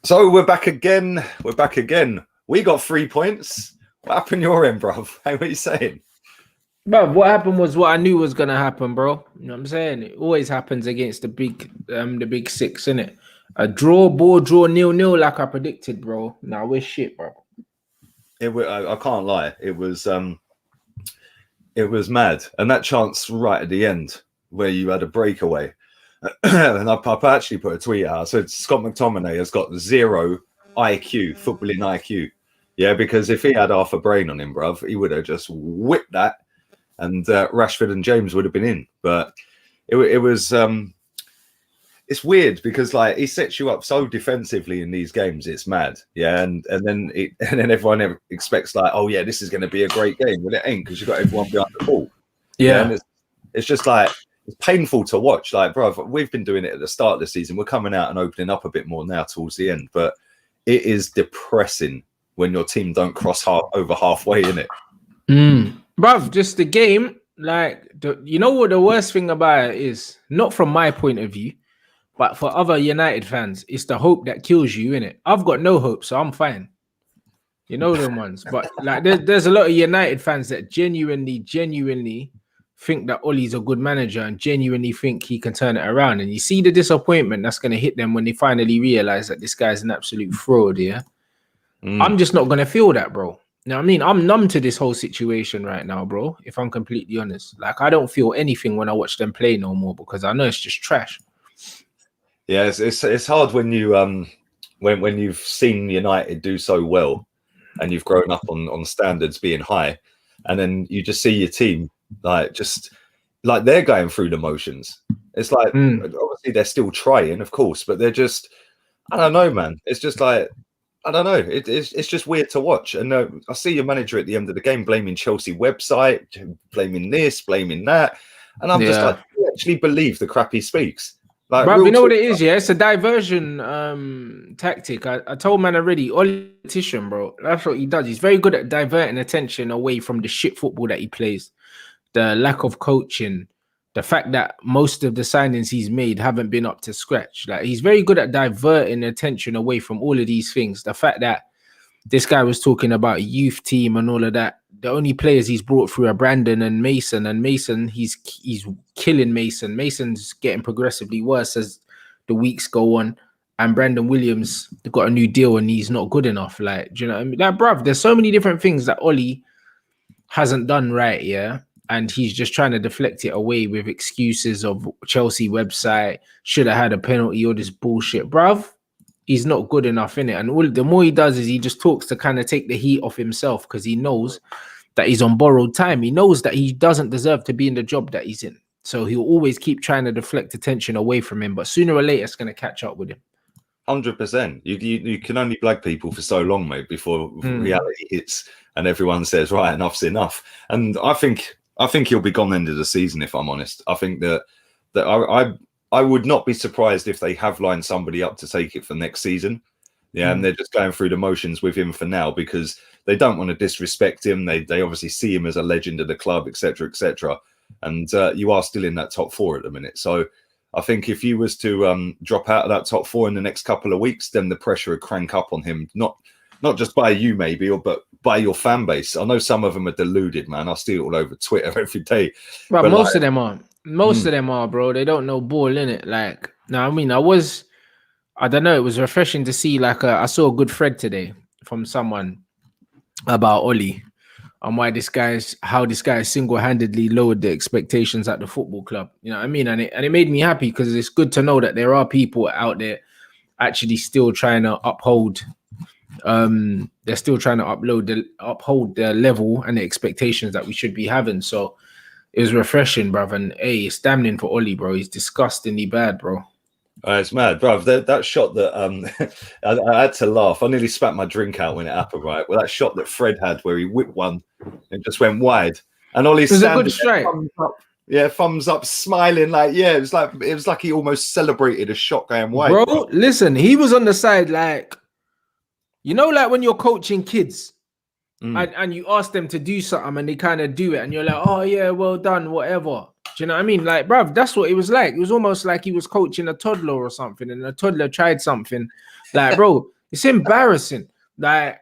So we're back again. We're back again. We got 3 points. What happened your end, bro? Hey, what are you saying? Bro, what happened was what I knew was gonna happen, bro. You know what I'm saying? It always happens against the big six, innit? A draw, 0-0, like I predicted, bro. Nah, we're shit, bro. I can't lie. It was mad. And that chance right at the end where you had a breakaway. And I actually put a tweet out. I said Scott McTominay has got 0 IQ, footballing IQ. Yeah, because if he had half a brain on him, bruv, he would have just whipped that, and Rashford and James would have been in. But it was it's weird because like he sets you up so defensively in these games, it's mad. Yeah, and then everyone expects like, oh yeah, this is going to be a great game. Well, it ain't, because you've got everyone behind the ball. Yeah, and it's just like it's painful to watch. Like, bro, we've been doing it at the start of the season. We're coming out and opening up a bit more now towards the end, but it is depressing when your team don't cross over halfway in it. Bruv, just the game. Like, you know what the worst thing about it is? Not from my point of view, but for other United fans, it's the hope that kills you, innit? I've got no hope, so I'm fine. You know them ones. But like there's a lot of United fans that genuinely think that Ollie's a good manager and genuinely think he can turn it around. And you see the disappointment that's going to hit them when they finally realize that this guy's an absolute fraud, yeah? I'm just not going to feel that, bro. You know what I mean? I'm numb to this whole situation right now, bro, if I'm completely honest. Like, I don't feel anything when I watch them play no more because I know it's just trash. Yeah, it's hard when you when you've seen United do so well and you've grown up on standards being high, and then you just see your team like they're going through the motions. It's like obviously they're still trying, of course, but they're just, I don't know, man. It's just like, I don't know. It's just weird to watch. And I see your manager at the end of the game blaming Chelsea website, blaming this, blaming that, and I'm just like, do you actually believe the crap he speaks? Like, bro, you know what it is, yeah? It's a diversion tactic. I told man already, politician, bro. That's what he does. He's very good at diverting attention away from the shit football that he plays, the lack of coaching, the fact that most of the signings he's made haven't been up to scratch. Like, he's very good at diverting attention away from all of these things. The fact that this guy was talking about a youth team and all of that. The only players he's brought through are Brandon and Mason, he's killing Mason. Mason's getting progressively worse as the weeks go on. And Brandon Williams got a new deal and he's not good enough. Like, do you know what I mean? Like, bruv, there's so many different things that Ollie hasn't done right, yeah? And he's just trying to deflect it away with excuses of Chelsea website, should have had a penalty, or this bullshit. Bruv, he's not good enough in it. And the more he does is he just talks to kind of take the heat off himself because he knows that he's on borrowed time. He knows that he doesn't deserve to be in the job that he's in. So he'll always keep trying to deflect attention away from him. But sooner or later, it's going to catch up with him. 100%. You can only blag people for so long, mate, before reality hits and everyone says, right, enough's enough. And I think he'll be gone end of the season, if I'm honest. I think that I would not be surprised if they have lined somebody up to take it for next season. Yeah, and they're just going through the motions with him for now because they don't want to disrespect him. They obviously see him as a legend of the club, etc., etc. And you are still in that top 4 at the minute. So I think if you was to drop out of that top 4 in the next couple of weeks, then the pressure would crank up on him. Not just by you maybe, but by your fan base. I know some of them are deluded, man. I see it all over Twitter every day. But most of them are. Most of them are, bro. They don't know ball, innit? Like, now, I mean, I don't know, it was refreshing to see, like, I saw a good thread today from someone about Ollie and how this guy single-handedly lowered the expectations at the football club. You know what I mean? And it made me happy because it's good to know that there are people out there actually still trying to uphold they're still trying to uphold the level and the expectations that we should be having. So it was refreshing, bruv. And hey, it's damning for Ollie, bro. He's disgustingly bad, bro. It's mad, bro. That shot that I had to laugh. I nearly spat my drink out when it happened, right? Well, that shot that Fred had where he whipped one and just went wide. And Ollie's standing, a good strike. Thumbs up, smiling like, yeah, it was like he almost celebrated a shot going wide. Bro, listen, he was on the side like, you know, like when you're coaching kids and you ask them to do something and they kind of do it and you're like, oh yeah, well done, whatever. Do you know what I mean? Like, bruv, that's what it was like. It was almost like he was coaching a toddler or something and the toddler tried something Like, bro, it's embarrassing. Like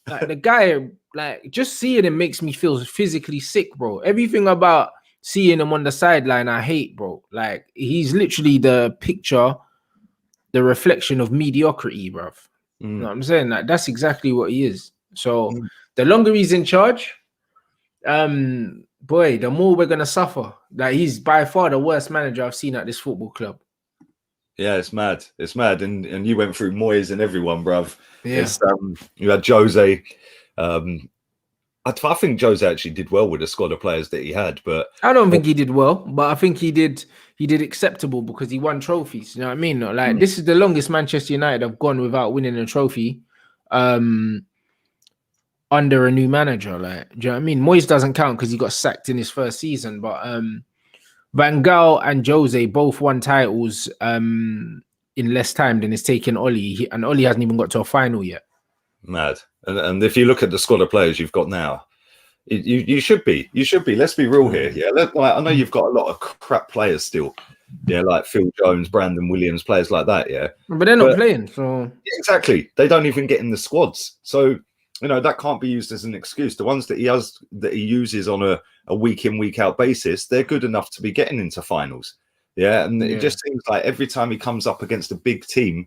the guy, like just seeing him makes me feel physically sick, bro. Everything about seeing him on the sideline, I hate, bro. Like he's literally the picture, the reflection of mediocrity, bro. You know what I'm saying? Like that's exactly what he is. So the longer he's in charge, boy, the more we're gonna suffer. Like he's by far the worst manager I've seen at this football club. Yeah, it's mad. It's mad. And you went through Moyes and everyone, bruv. Yeah. It's you had Jose. I think Jose actually did well with the squad of players that he had, but I don't think he did well, but I think he did acceptable because he won trophies. You know what I mean? Like this is the longest Manchester United have gone without winning a trophy under a new manager. Like, do you know what I mean? Moyes doesn't count because he got sacked in his first season, but Van Gaal and Jose both won titles in less time than it's taken Oli, and Oli hasn't even got to a final yet. Mad. And if you look at the squad of players you've got now, you should be. Let's be real here. Yeah, like, I know you've got a lot of crap players still. Yeah, like Phil Jones, Brandon Williams, players like that. Yeah, but they're not playing. So exactly, they don't even get in the squads. So that can't be used as an excuse. The ones that he uses on a week in, week out basis, they're good enough to be getting into finals. Yeah, and it just seems like every time he comes up against a big team,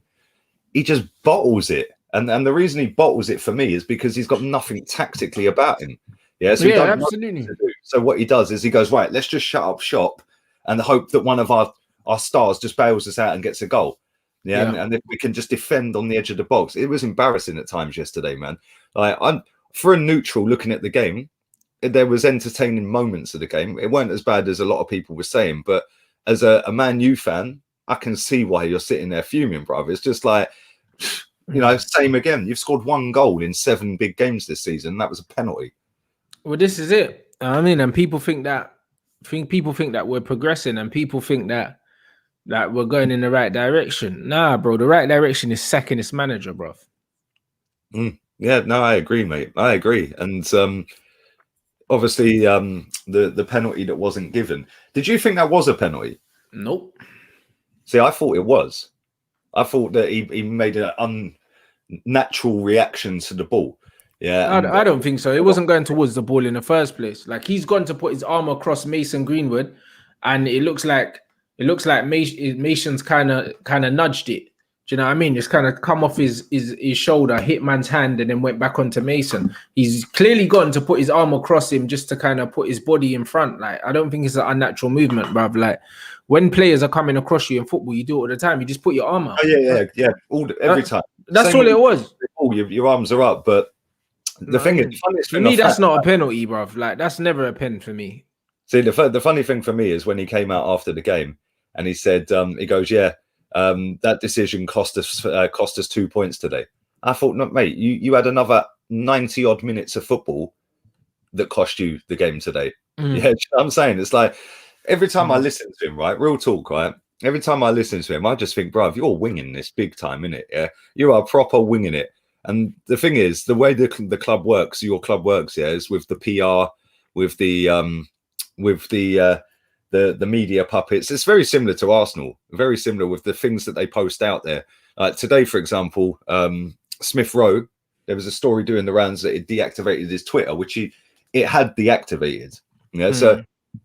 he just bottles it. And the reason he bottles it for me is because he's got nothing tactically about him. Yeah, so absolutely. So what he does is he goes, right, let's just shut up shop and hope that one of our stars just bails us out and gets a goal. Yeah, and if we can just defend on the edge of the box. It was embarrassing at times yesterday, man. Like for a neutral looking at the game, there was entertaining moments of the game. It weren't as bad as a lot of people were saying, but as a Man U fan, I can see why you're sitting there fuming, brother. It's just like, same again. You've scored 1 goal in 7 big games this season. That was a penalty. Well, this is it. I mean, and people think that we're progressing, and people think that we're going in the right direction. Nah, bro, the right direction is sacking this manager, bro. Yeah, no, I agree, mate. I agree. And obviously, the penalty that wasn't given. Did you think that was a penalty? Nope. See, I thought it was. I thought that he made an unnatural reaction to the ball. Yeah, I don't think so. It wasn't going towards the ball in the first place. Like he's gone to put his arm across Mason Greenwood, and it looks like Mason's kind of nudged it. Do you know what I mean? Just kind of come off his shoulder, hit man's hand, and then went back onto Mason. He's clearly gone to put his arm across him just to kind of put his body in front. Like I don't think it's an unnatural movement, bruv. Like when players are coming across you in football, you do it all the time. You just put your arm out. Oh, yeah. Every time. That's all it was. Your arms are up, but the thing is, for me, that's not a penalty, bruv. Like that's never a pen for me. See, the funny thing for me is when he came out after the game and he said, he goes, that decision cost us 2 points today. I thought, no, mate, you had another 90 odd minutes of football that cost you the game today. Yeah, you know what I'm saying, it's like every time I listen to him, right, real talk, right, every time I listen to him, I just think, bruv, you're winging this big time, innit? Yeah, you are proper winging it. And the thing is, the way the club works, your club works, is with the PR, with the media puppets. It's very similar to Arsenal, very similar with the things that they post out there. Today, for example, Smith Rowe, there was a story doing the rounds that it deactivated his Twitter, which it had deactivated. So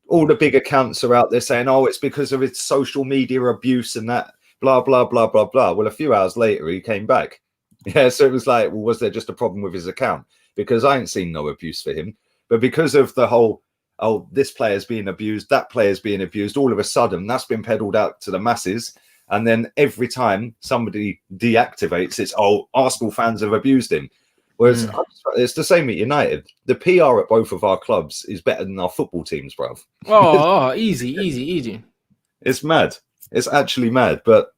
all the big accounts are out there saying, oh, it's because of its social media abuse and that, blah, blah, blah, blah, blah. Well, a few hours later, he came back. Yeah, so it was like, well, was there just a problem with his account? Because I ain't seen no abuse for him. But because of the whole, oh, this player's being abused, that player's being abused, all of a sudden, that's been peddled out to the masses. And then every time somebody deactivates, it's, oh, Arsenal fans have abused him. Whereas it's the same at United. The PR at both of our clubs is better than our football teams, bruv. Oh, easy. It's mad. It's actually mad. But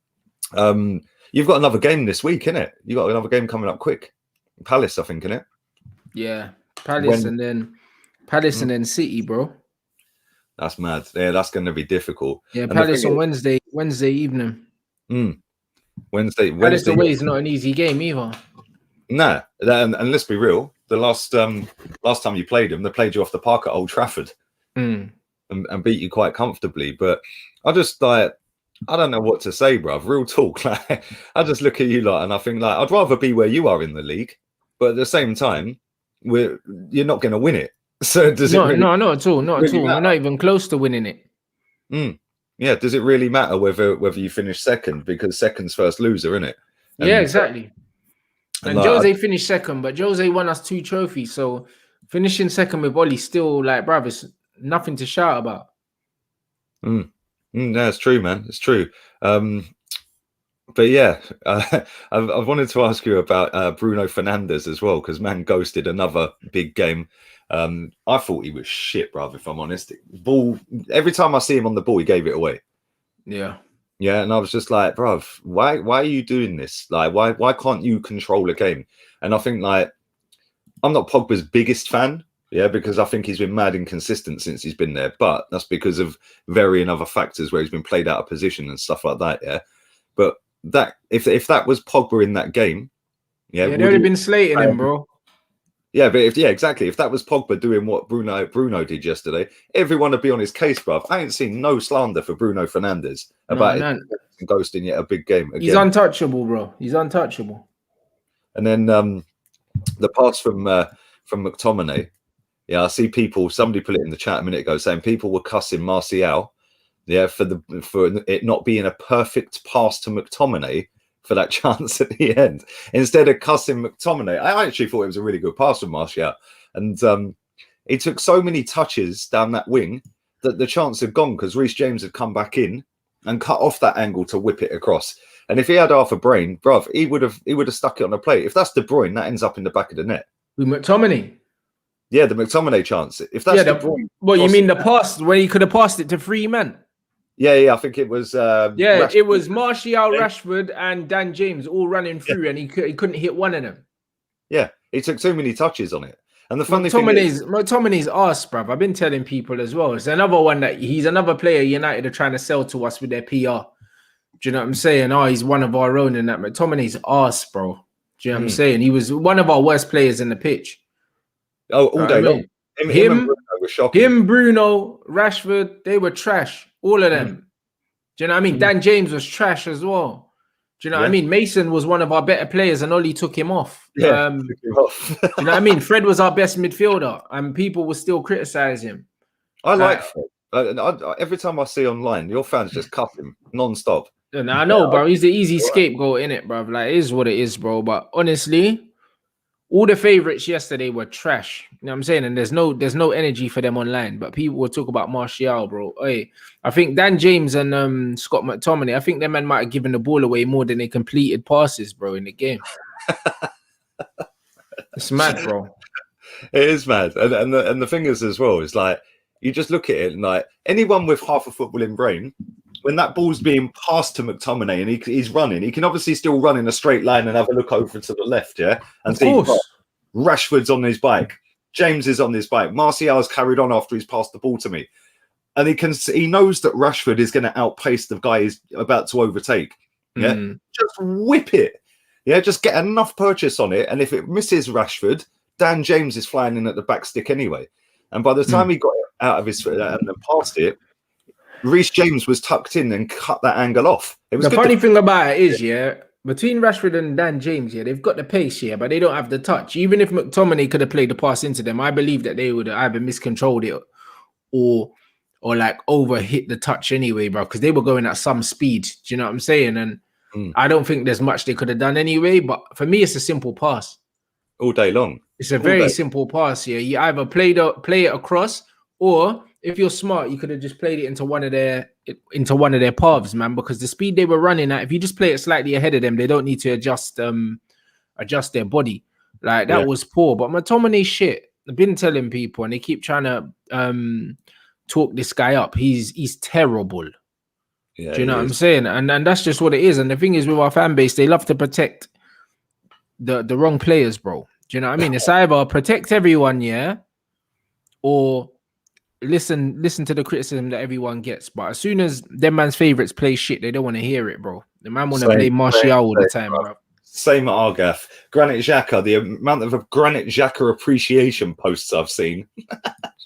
you've got another game this week, innit? You've got another game coming up quick. Palace, I think, innit? Yeah. Palace and then City, bro. That's mad. Yeah, that's going to be difficult. Yeah, and Palace on Wednesday evening. Wednesday. Palace away is not an easy game either. Nah, and let's be real. The last time you played them, they played you off the park at Old Trafford and beat you quite comfortably. But I just I don't know what to say, bruv. Real talk. Like, I just look at you lot and I think, like, I'd rather be where you are in the league, but at the same time, you're not going to win it. So does it No, really no, not at all. Not at really all. We're matter? not even close to winning it. Yeah, does it really matter whether you finish second, because second's first loser, isn't it? Yeah, And exactly. And like, Jose finished second, but Jose won us 2 trophies. So finishing second with Oli still, like, bruv, it's nothing to shout about. no, it's true, man. It's true. But yeah, I wanted to ask you about Bruno Fernandes as well, because man ghosted another big game. I thought he was shit, bruv, if I'm honest. Ball, every time I see him on the ball, he gave it away. Yeah. Yeah, and I was just like, bruv, why are you doing this? Like, why can't you control a game? And I think, like, I'm not Pogba's biggest fan, yeah, because I think he's been mad inconsistent since he's been there. But that's because of varying other factors where he's been played out of position and stuff like that, yeah. But that if that was Pogba in that game, yeah, they'd already been slating him, bro. Yeah, but exactly. If that was Pogba doing what Bruno did yesterday, everyone would be on his case, bruv. I ain't seen no slander for Bruno Fernandes about ghosting yet a big game again. He's untouchable, bro. He's untouchable. And then the pass from McTominay. Yeah, I see people. Somebody put it in the chat a minute ago saying people were cussing Martial, yeah, for it not being a perfect pass to McTominay for that chance at the end, instead of cussing McTominay. I actually thought it was a really good pass from Martial, and he took so many touches down that wing that the chance had gone, because Reece James had come back in and cut off that angle to whip it across. And if he had half a brain, bruv, he would have stuck it on the plate. If that's De Bruyne, that ends up in the back of the net. With McTominay. Yeah, the McTominay chance. If that's De Bruyne, well, you mean the pass where he could have passed it to 3 men? Yeah, I think it was. Rashford. It was Martial, Rashford, and Dan James all running through, and he couldn't hit one of them. Yeah, he took so many touches on it. And the funny thing is, McTominay's arse, bruv. I've been telling people as well. It's another one that he's another player United are trying to sell to us with their PR. Do you know what I'm saying? Oh, he's one of our own, and that McTominay's arse, bro. Do you know what I'm saying? He was one of our worst players in the pitch. Oh, all day long. Him and Bruno were shocking. Him, Bruno, Rashford, they were trash. All of them. Do you know what I mean? Dan James was trash as well. Do you know what I mean? Mason was one of our better players and Oli took him off. Yeah, do you know what I mean? Fred was our best midfielder and people will still criticize him. I like Fred. Every time I see online, your fans just cuff him non-stop. And I know, bro. He's the easy scapegoat, innit, bro? Like, it is what it is, bro. But honestly, all the favorites yesterday were trash. You know what I'm saying? And there's no energy for them online. But people will talk about Martial, bro. Hey, I think Dan James and Scott McTominay, I think them men might have given the ball away more than they completed passes, bro, in the game. It's mad, bro. It is mad. And the thing is as well, is like, you just look at it and like anyone with half a footballing brain, when that ball's being passed to McTominay and he's running, he can obviously still run in a straight line and have a look over to the left, yeah? And see Rashford's on his bike, James is on his bike, Martial's carried on after he's passed the ball to me. And he knows that Rashford is going to outpace the guy he's about to overtake. Yeah. Just whip it. Yeah, just get enough purchase on it. And if it misses Rashford, Dan James is flying in at the back stick anyway. And by the time he got it out of his and then passed it, Reece James was tucked in and cut that angle off. It was the funny thing about it is, between Rashford and Dan James, they've got the pace, but they don't have the touch. Even if McTominay could have played the pass into them, I believe that they would have either miscontrolled it or like over hit the touch anyway, bro, because they were going at some speed. Do you know what I'm saying? And I don't think there's much they could have done anyway. But for me, it's a simple pass. All day long. It's a very simple pass here. You either play it across, or if you're smart, you could have just played it into one of their paths, man. Because the speed they were running at, if you just play it slightly ahead of them, they don't need to adjust their body. Like that was poor. But McTominay shit. I've been telling people, and they keep trying to talk this guy up. He's terrible. Yeah, do you know what I'm saying? And that's just what it is. And the thing is, with our fan base, they love to protect the wrong players, bro. Do you know what I mean? It's either protect everyone, or listen to the criticism that everyone gets. But as soon as them man's favorites play shit, they don't want to hear it, bro. The man want to play Martial all the time, bro. Same at Argath. Granit Xhaka, the amount of Granit Xhaka appreciation posts I've seen.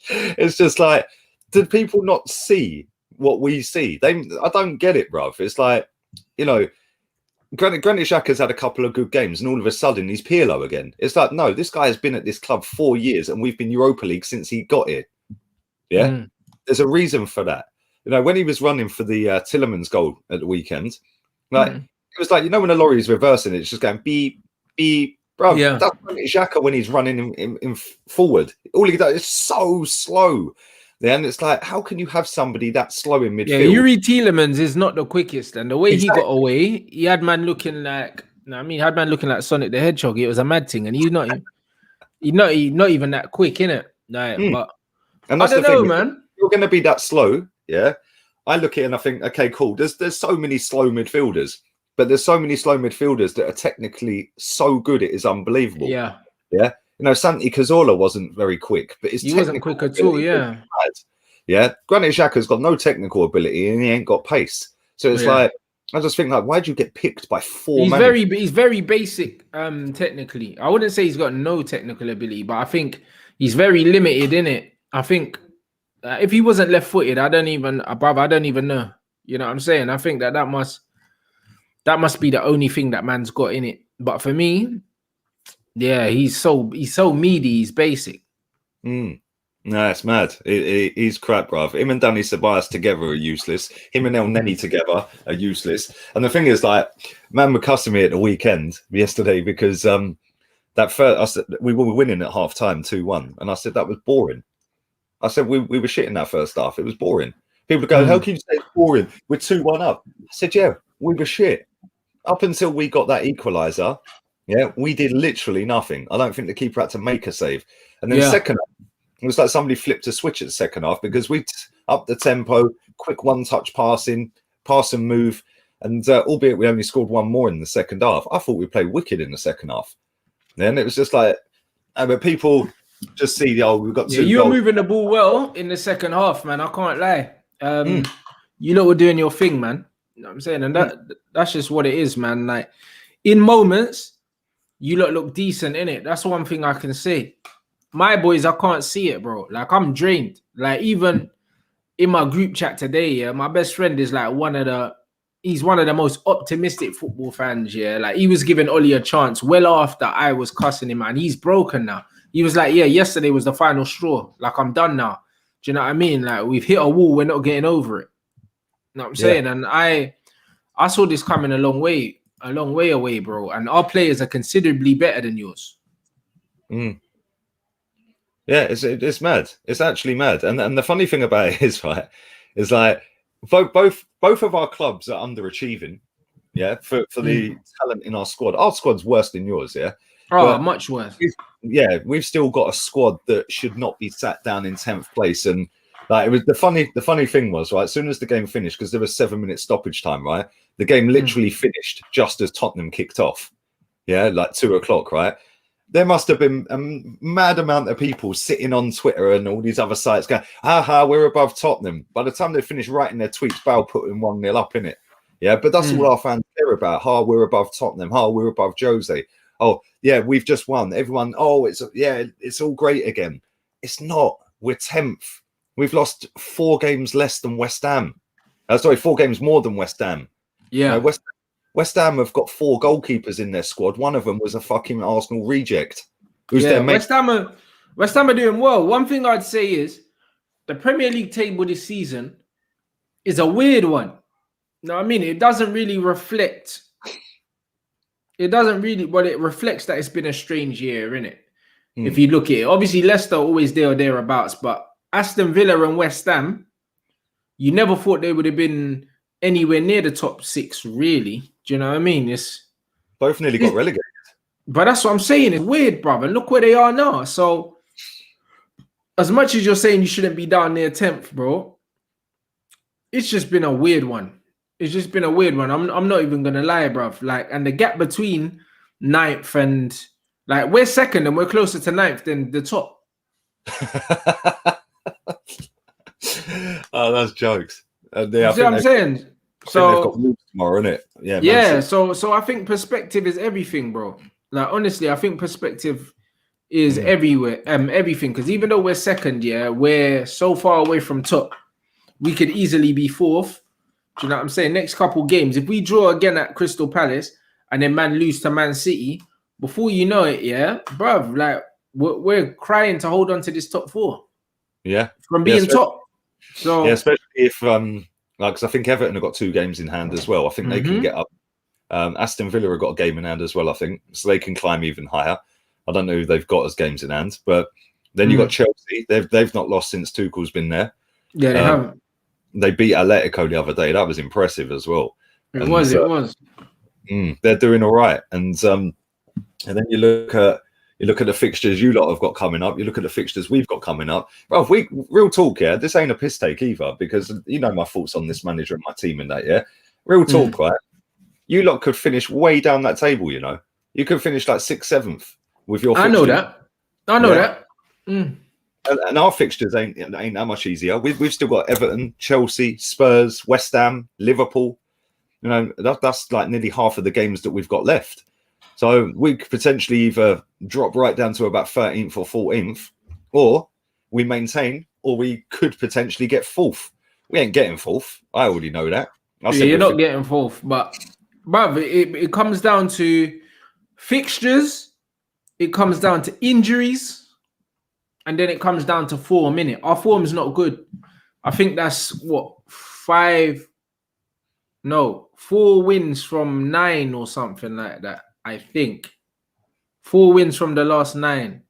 It's just like, did people not see what we see. I don't get it, bruv. It's like, you know, Granit Xhaka's had a couple of good games, and all of a sudden he's Pirlo again. It's like, no, this guy has been at this club 4 years, and we've been Europa League since he got here. Yeah, there's a reason for that. You know, when he was running for the Tillemans goal at the weekend, like it was like, you know, when a lorry's reversing, it's just going beep beep, bro. Yeah, that's Granit Xhaka when he's running in forward. All he does is so slow. Then it's like, how can you have somebody that slow in midfield? Yeah, Yuri Tielemans is not the quickest, and the way he got away, he had man looking like, had man looking like Sonic the Hedgehog. It was a mad thing, and he's not even that quick, innit? Like, but and that's I don't the know, thing, man. You're going to be that slow, yeah. I look at it and I think, okay, cool. There's so many slow midfielders, but there's so many slow midfielders that are technically so good, it is unbelievable. Yeah. You know, Santi Cazorla wasn't very quick, but he wasn't quick at all. Yeah. Granit Xhaka's got no technical ability and he ain't got pace. So it's like, I just think, like, why'd you get picked by four? He's very basic technically. I wouldn't say he's got no technical ability, but I think he's very limited in it. I think if he wasn't left-footed, I don't even know. You know what I'm saying? I think that must be the only thing that man's got in it. But for me, yeah, he's so meaty. He's basic. No, it's mad. He's crap, bruv. Him and Danny Ceballos together are useless. Him and El Neni together are useless. And the thing is, like, man were cussing me at the weekend yesterday because that first, I said we were winning at half time 2-1, and I said that was boring. I said we were shit in that first half. It was boring. People go, how can you say it's boring? We're 2-1 up. I said, yeah, we were shit up until we got that equaliser. Yeah, we did literally nothing. I don't think the keeper had to make a save. And then the second half, it was like somebody flipped a switch at the second half because we upped the tempo, quick one-touch passing, pass and move. And albeit we only scored one more in the second half, I thought we played wicked in the second half. Then it was just like, but people just see, we've got 2 goals. You were moving the ball well in the second half, man. I can't lie. You lot were doing your thing, man. You know what I'm saying? And that's just what it is, man. Like, in moments, you lot look decent in it. That's one thing I can say. My boys, I can't see it, bro. Like, I'm drained. Like, even in my group chat today, my best friend is like he's one of the most optimistic football fans, Like, he was giving Oli a chance well after I was cussing him, and he's broken now. He was like, yeah, yesterday was the final straw. Like, I'm done now. Do you know what I mean? Like, we've hit a wall. We're not getting over it. You know what I'm saying? And I saw this coming a long way away, bro. And our players are considerably better than yours. Yeah, it's mad. It's actually mad. And the funny thing about it is, right, is like both of our clubs are underachieving. Yeah, for the talent in our squad. Our squad's worse than yours. Yeah. Oh, much worse. We've still got a squad that should not be sat down in 10th place. And like, it was the funny thing was, right, as soon as the game finished, because there was 7-minute stoppage time, right, the game literally finished just as Tottenham kicked off. Yeah, like 2:00, right. There must have been a mad amount of people sitting on Twitter and all these other sites going, we're above Tottenham. By the time they finished writing their tweets, Bale putting 1-0 up in it. Yeah, but that's all our fans care about. We're above Tottenham. We're above Jose. Oh, yeah, we've just won. Everyone, it's all great again. It's not. We're 10th. We've lost 4 games less than West Ham. 4 games more than West Ham. Yeah. West Ham have got 4 goalkeepers in their squad. One of them was a fucking Arsenal reject. Their mate. West Ham are doing well. One thing I'd say is the Premier League table this season is a weird one. You know what I mean? It doesn't really reflect. It reflects that it's been a strange year, innit? If you look at it. Obviously, Leicester always there or thereabouts, but Aston Villa and West Ham, you never thought they would have been anywhere near the top 6, really. Do you know what I mean? It's both nearly got relegated. But that's what I'm saying. It's weird, brother. Look where they are now. So, as much as you're saying you shouldn't be down near 10th, bro, it's just been a weird one. It's just been a weird one. I'm not even gonna lie, bruv. Like, and the gap between 9th and like we're 2nd and we're closer to 9th than the top. Oh, that's jokes. You see what I'm saying? So they've got moves tomorrow, innit? Yeah. Yeah. So I think perspective is everything, bro. Like, honestly, I think perspective is everywhere. Everything. Because even though we're 2nd, we're so far away from top. we could easily be fourth. Do you know what I'm saying? Next couple games, if we draw again at Crystal Palace and then man lose to Man City, before you know it, yeah, bruv, like we're crying to hold on to this top 4. Yeah, from being top. So yeah, especially if like, because I think Everton have got 2 games in hand as well. I think they can get up. Aston Villa have got a game in hand as well, I think, so they can climb even higher. I don't know who they've got as games in hand, but then you got Chelsea. They've not lost since Tuchel's been there. Yeah, they haven't. They beat Atletico the other day. That was impressive as well. It was. They're doing all right. And then you look at the fixtures you lot have got coming up. You look at the fixtures we've got coming up. Well, real talk here. This ain't a piss take either, because you know my thoughts on this manager and my team and that. Yeah, real talk, right? You lot could finish way down that table. You know, you could finish like 6th, 7th with your. I know that. And our fixtures ain't that much easier. We've still got Everton, Chelsea, Spurs, West Ham, Liverpool. You know, that's like nearly half of the games that we've got left. So we could potentially either drop right down to about 13th or 14th, or we maintain, or we could potentially get 4th. We ain't getting 4th. I already know that. You're not getting 4th, but it comes down to fixtures, it comes down to injuries, and then it comes down to form, innit? Our form's not good. I think that's what 4 wins from 9 or something like that. I think 4 wins from the last 9.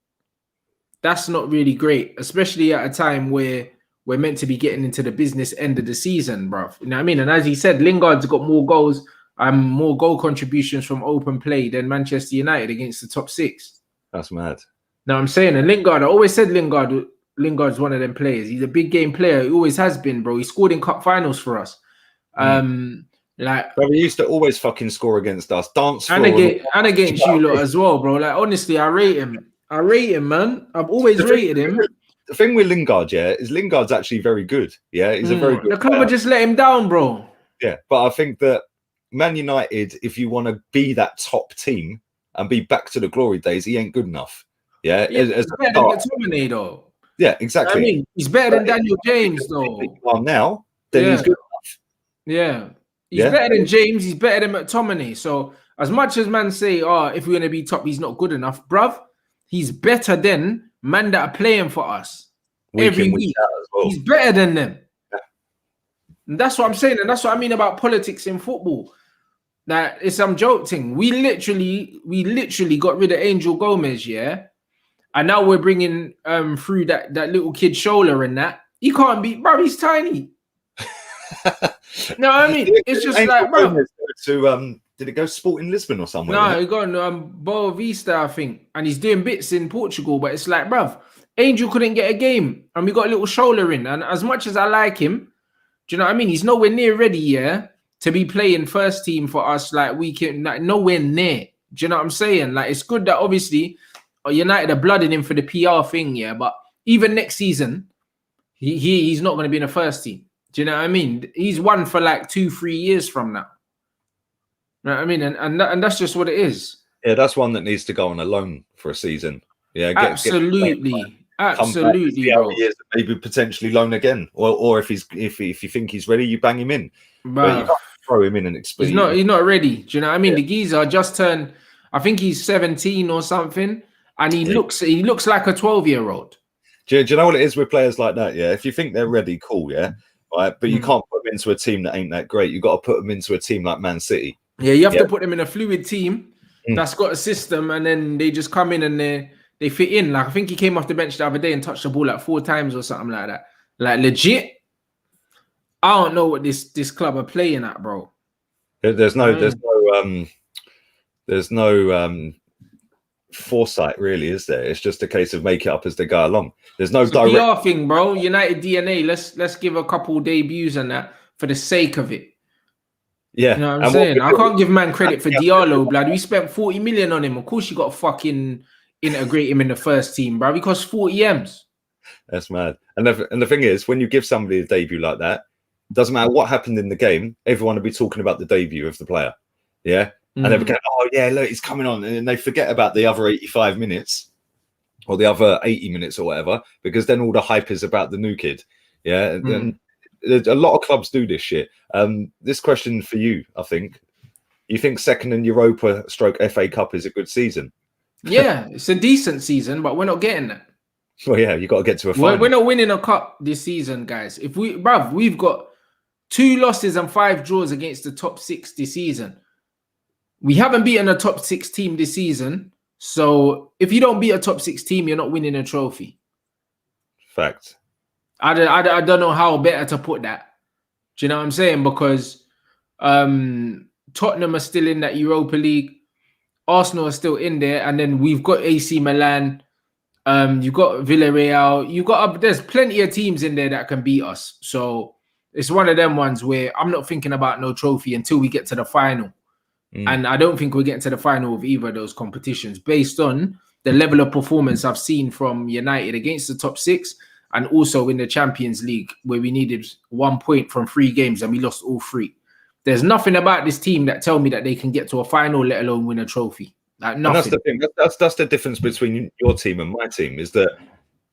That's not really great, especially at a time where we're meant to be getting into the business end of the season, bruv. You know what I mean? And as he said, Lingard's got more goals and more goal contributions from open play than Manchester United against the top 6. That's mad. Now I'm saying, and Lingard, I always said Lingard's one of them players. He's a big game player. He always has been, bro. He scored in cup finals for us. Like, but he used to always fucking score against us, dance floor, and against you lot as well, bro. Like, honestly, I rate him, man. I've always rated him. The thing with Lingard, is Lingard's actually very good. Yeah, he's a very good The club would just let him down, bro. Yeah, but I think that Man United, if you want to be that top team and be back to the glory days, he ain't good enough. Yeah, he's better than McTominay, though. Yeah, exactly. I mean, he's better than Daniel James, though. Now, then he's good enough. Yeah. He's better than James. He's better than McTominay. So as much as man say, if we're going to be top, he's not good enough, bruv, he's better than man that are playing for us every week. Well. He's better than them. Yeah. And that's what I'm saying. And that's what I mean about politics in football. That it's some joke thing. We literally got rid of Angel Gomez, yeah? And now we're bringing through that little kid shoulder and that. He can't beat, bro, he's tiny. No, I mean, it's just like, bro. Did it go Sporting Lisbon or somewhere? No, he got Boa Vista, I think. And he's doing bits in Portugal, but it's like, bruv, Angel couldn't get a game. And we got a little shoulder in. And as much as I like him, do you know what I mean? He's nowhere near ready, yeah, to be playing first team for us. Like, we can, like, nowhere near. Do you know what I'm saying? Like, it's good that obviously United are blooding him for the PR thing, yeah. But even next season, he's not going to be in the first team. Do you know what I mean? He's one for like 2-3 years from now. You know what I mean? And that's just what it is. Yeah, that's one that needs to go on a loan for a season. Yeah, absolutely, absolutely, bro. Maybe potentially loan again, or if you think he's ready, you bang him in. But you can't throw him in and expect. He's not ready. Do you know what I mean? Yeah. The geezer just turned. I think he's 17 or something, and he looks like a 12-year-old. Do you know what it is with players like that? Yeah, if you think they're ready, cool, yeah, right. But you can't put them into a team that ain't that great. You got to put them into a team like Man City. Yeah, you have to put them in a fluid team that's got a system, and then they just come in and they fit in. Like, I think he came off the bench the other day and touched the ball like 4 times or something like that. Like, legit, I don't know what this club are playing at, bro. There's no foresight, really, is there? It's just a case of make it up as they go along. There's no direct PR thing, bro. United DNA. Let's give a couple debuts on that for the sake of it. Yeah, you know what I'm saying? I can't give man credit for Diallo, blood. We spent 40 million on him. Of course, you got to fucking integrate him in the first team, bro. He costs 40 M's. That's mad. And the thing is, when you give somebody a debut like that, doesn't matter what happened in the game, everyone will be talking about the debut of the player. Yeah, and they'll be going, "Oh yeah, look, he's coming on," and they forget about the other 85 minutes or the other 80 minutes or whatever, because then all the hype is about the new kid. Yeah, and a lot of clubs do this shit. This question for you, I think. You think second in Europa / FA Cup is a good season? Yeah, it's a decent season, but we're not getting that. Well, yeah, you got to get to a final. We're not winning a cup this season, guys. We've got 2 losses and 5 draws against the top 6 this season. We haven't beaten a top 6 team this season. So if you don't beat a top 6 team, you're not winning a trophy. Fact. I don't know how better to put that. Do you know what I'm saying? Because Tottenham are still in that Europa League. Arsenal are still in there. And then we've got AC Milan. You've got Villarreal. There's plenty of teams in there that can beat us. So it's one of them ones where I'm not thinking about no trophy until we get to the final. And I don't think we're getting to the final of either of those competitions based on the level of performance I've seen from United against the top 6 and also in the Champions League where we needed 1 point from 3 games and we lost all 3. There's nothing about this team that tell me that they can get to a final, let alone win a trophy. Like nothing. And that's the thing. That's the difference between your team and my team is that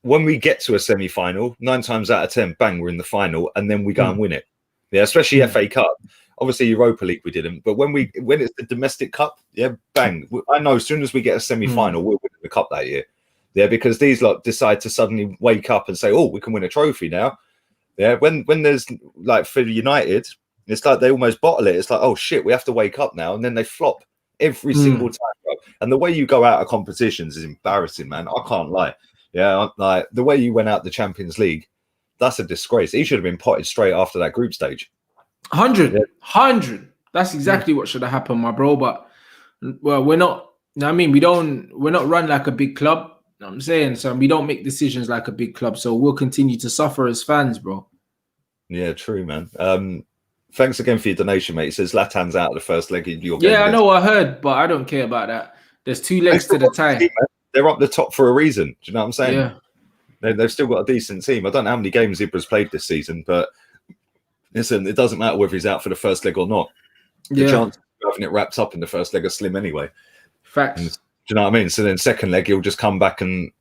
when we get to a semi-final, 9 times out of 10, bang, we're in the final, and then we go and win it. Yeah, especially FA Cup. Obviously, Europa League we didn't, but when it's the domestic cup, yeah, bang. I know as soon as we get a semi-final, we'll win the cup that year. Yeah, because these lot decide to suddenly wake up and say, "Oh, we can win a trophy now." Yeah, when there's like for United, it's like they almost bottle it. It's like, "Oh shit, we have to wake up now," and then they flop every single time. Bro. And the way you go out of competitions is embarrassing, man. I can't lie. Yeah, like the way you went out the Champions League, that's a disgrace. He should have been potted straight after that group stage. 100. That's exactly what should have happened, my bro. But well, we're not. I mean, we're not run like a big club. You know what I'm saying? So we don't make decisions like a big club. So we'll continue to suffer as fans, bro. Yeah, true, man. Thanks again for your donation, mate. It says Latan's out of the first leg in your game. Yeah, I know, I heard, but I don't care about that. There's 2 legs to the tie. They're up the top for a reason. Do you know what I'm saying? Yeah. They've still got a decent team. I don't know how many games Ibra's played this season, but listen, it doesn't matter whether he's out for the first leg or not. The chance of having it wrapped up in the first leg are slim anyway. Facts. And, do you know what I mean? So then second leg, he'll just come back and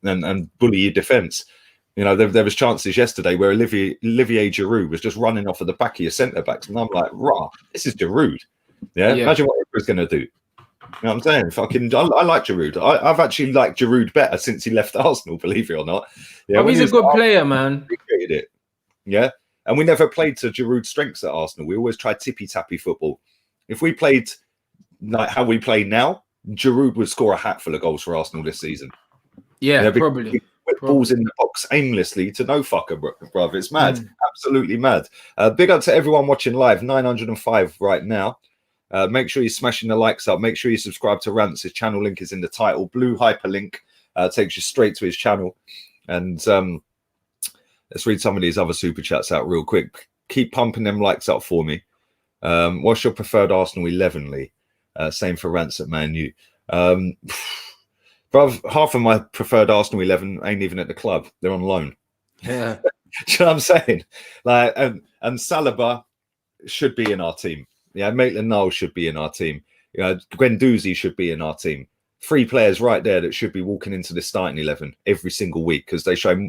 bully your defence. You know, there was chances yesterday where Olivier Giroud was just running off of the back of your centre-backs. And I'm like, rah, this is Giroud. Yeah? Imagine what Ibra's going to do. You know what I'm saying? I like Giroud. I've actually liked Giroud better since he left Arsenal, believe it or not. Yeah, he's a good player, man. We created it. Yeah? And we never played to Giroud's strengths at Arsenal. We always tried tippy-tappy football. If we played like how we play now, Giroud would score a hatful of goals for Arsenal this season. Yeah, probably. Balls in the box aimlessly to no fucker, brother. It's mad. Absolutely mad. Big up to everyone watching live. 905 right now. Make sure you're smashing the likes up. Make sure you subscribe to Rants. His channel link is in the title. Blue hyperlink takes you straight to his channel. And let's read some of these other super chats out real quick. Keep pumping them likes up for me. What's your preferred Arsenal 11, Lee? Same for Rants at Man U. Bruv, half of my preferred Arsenal 11 ain't even at the club. They're on loan. Yeah. Do you know what I'm saying? Like, and Saliba should be in our team. Yeah, Maitland-Niles should be in our team. Guendouzi should be in our team. 3 players right there that should be walking into the starting 11 every single week because they show.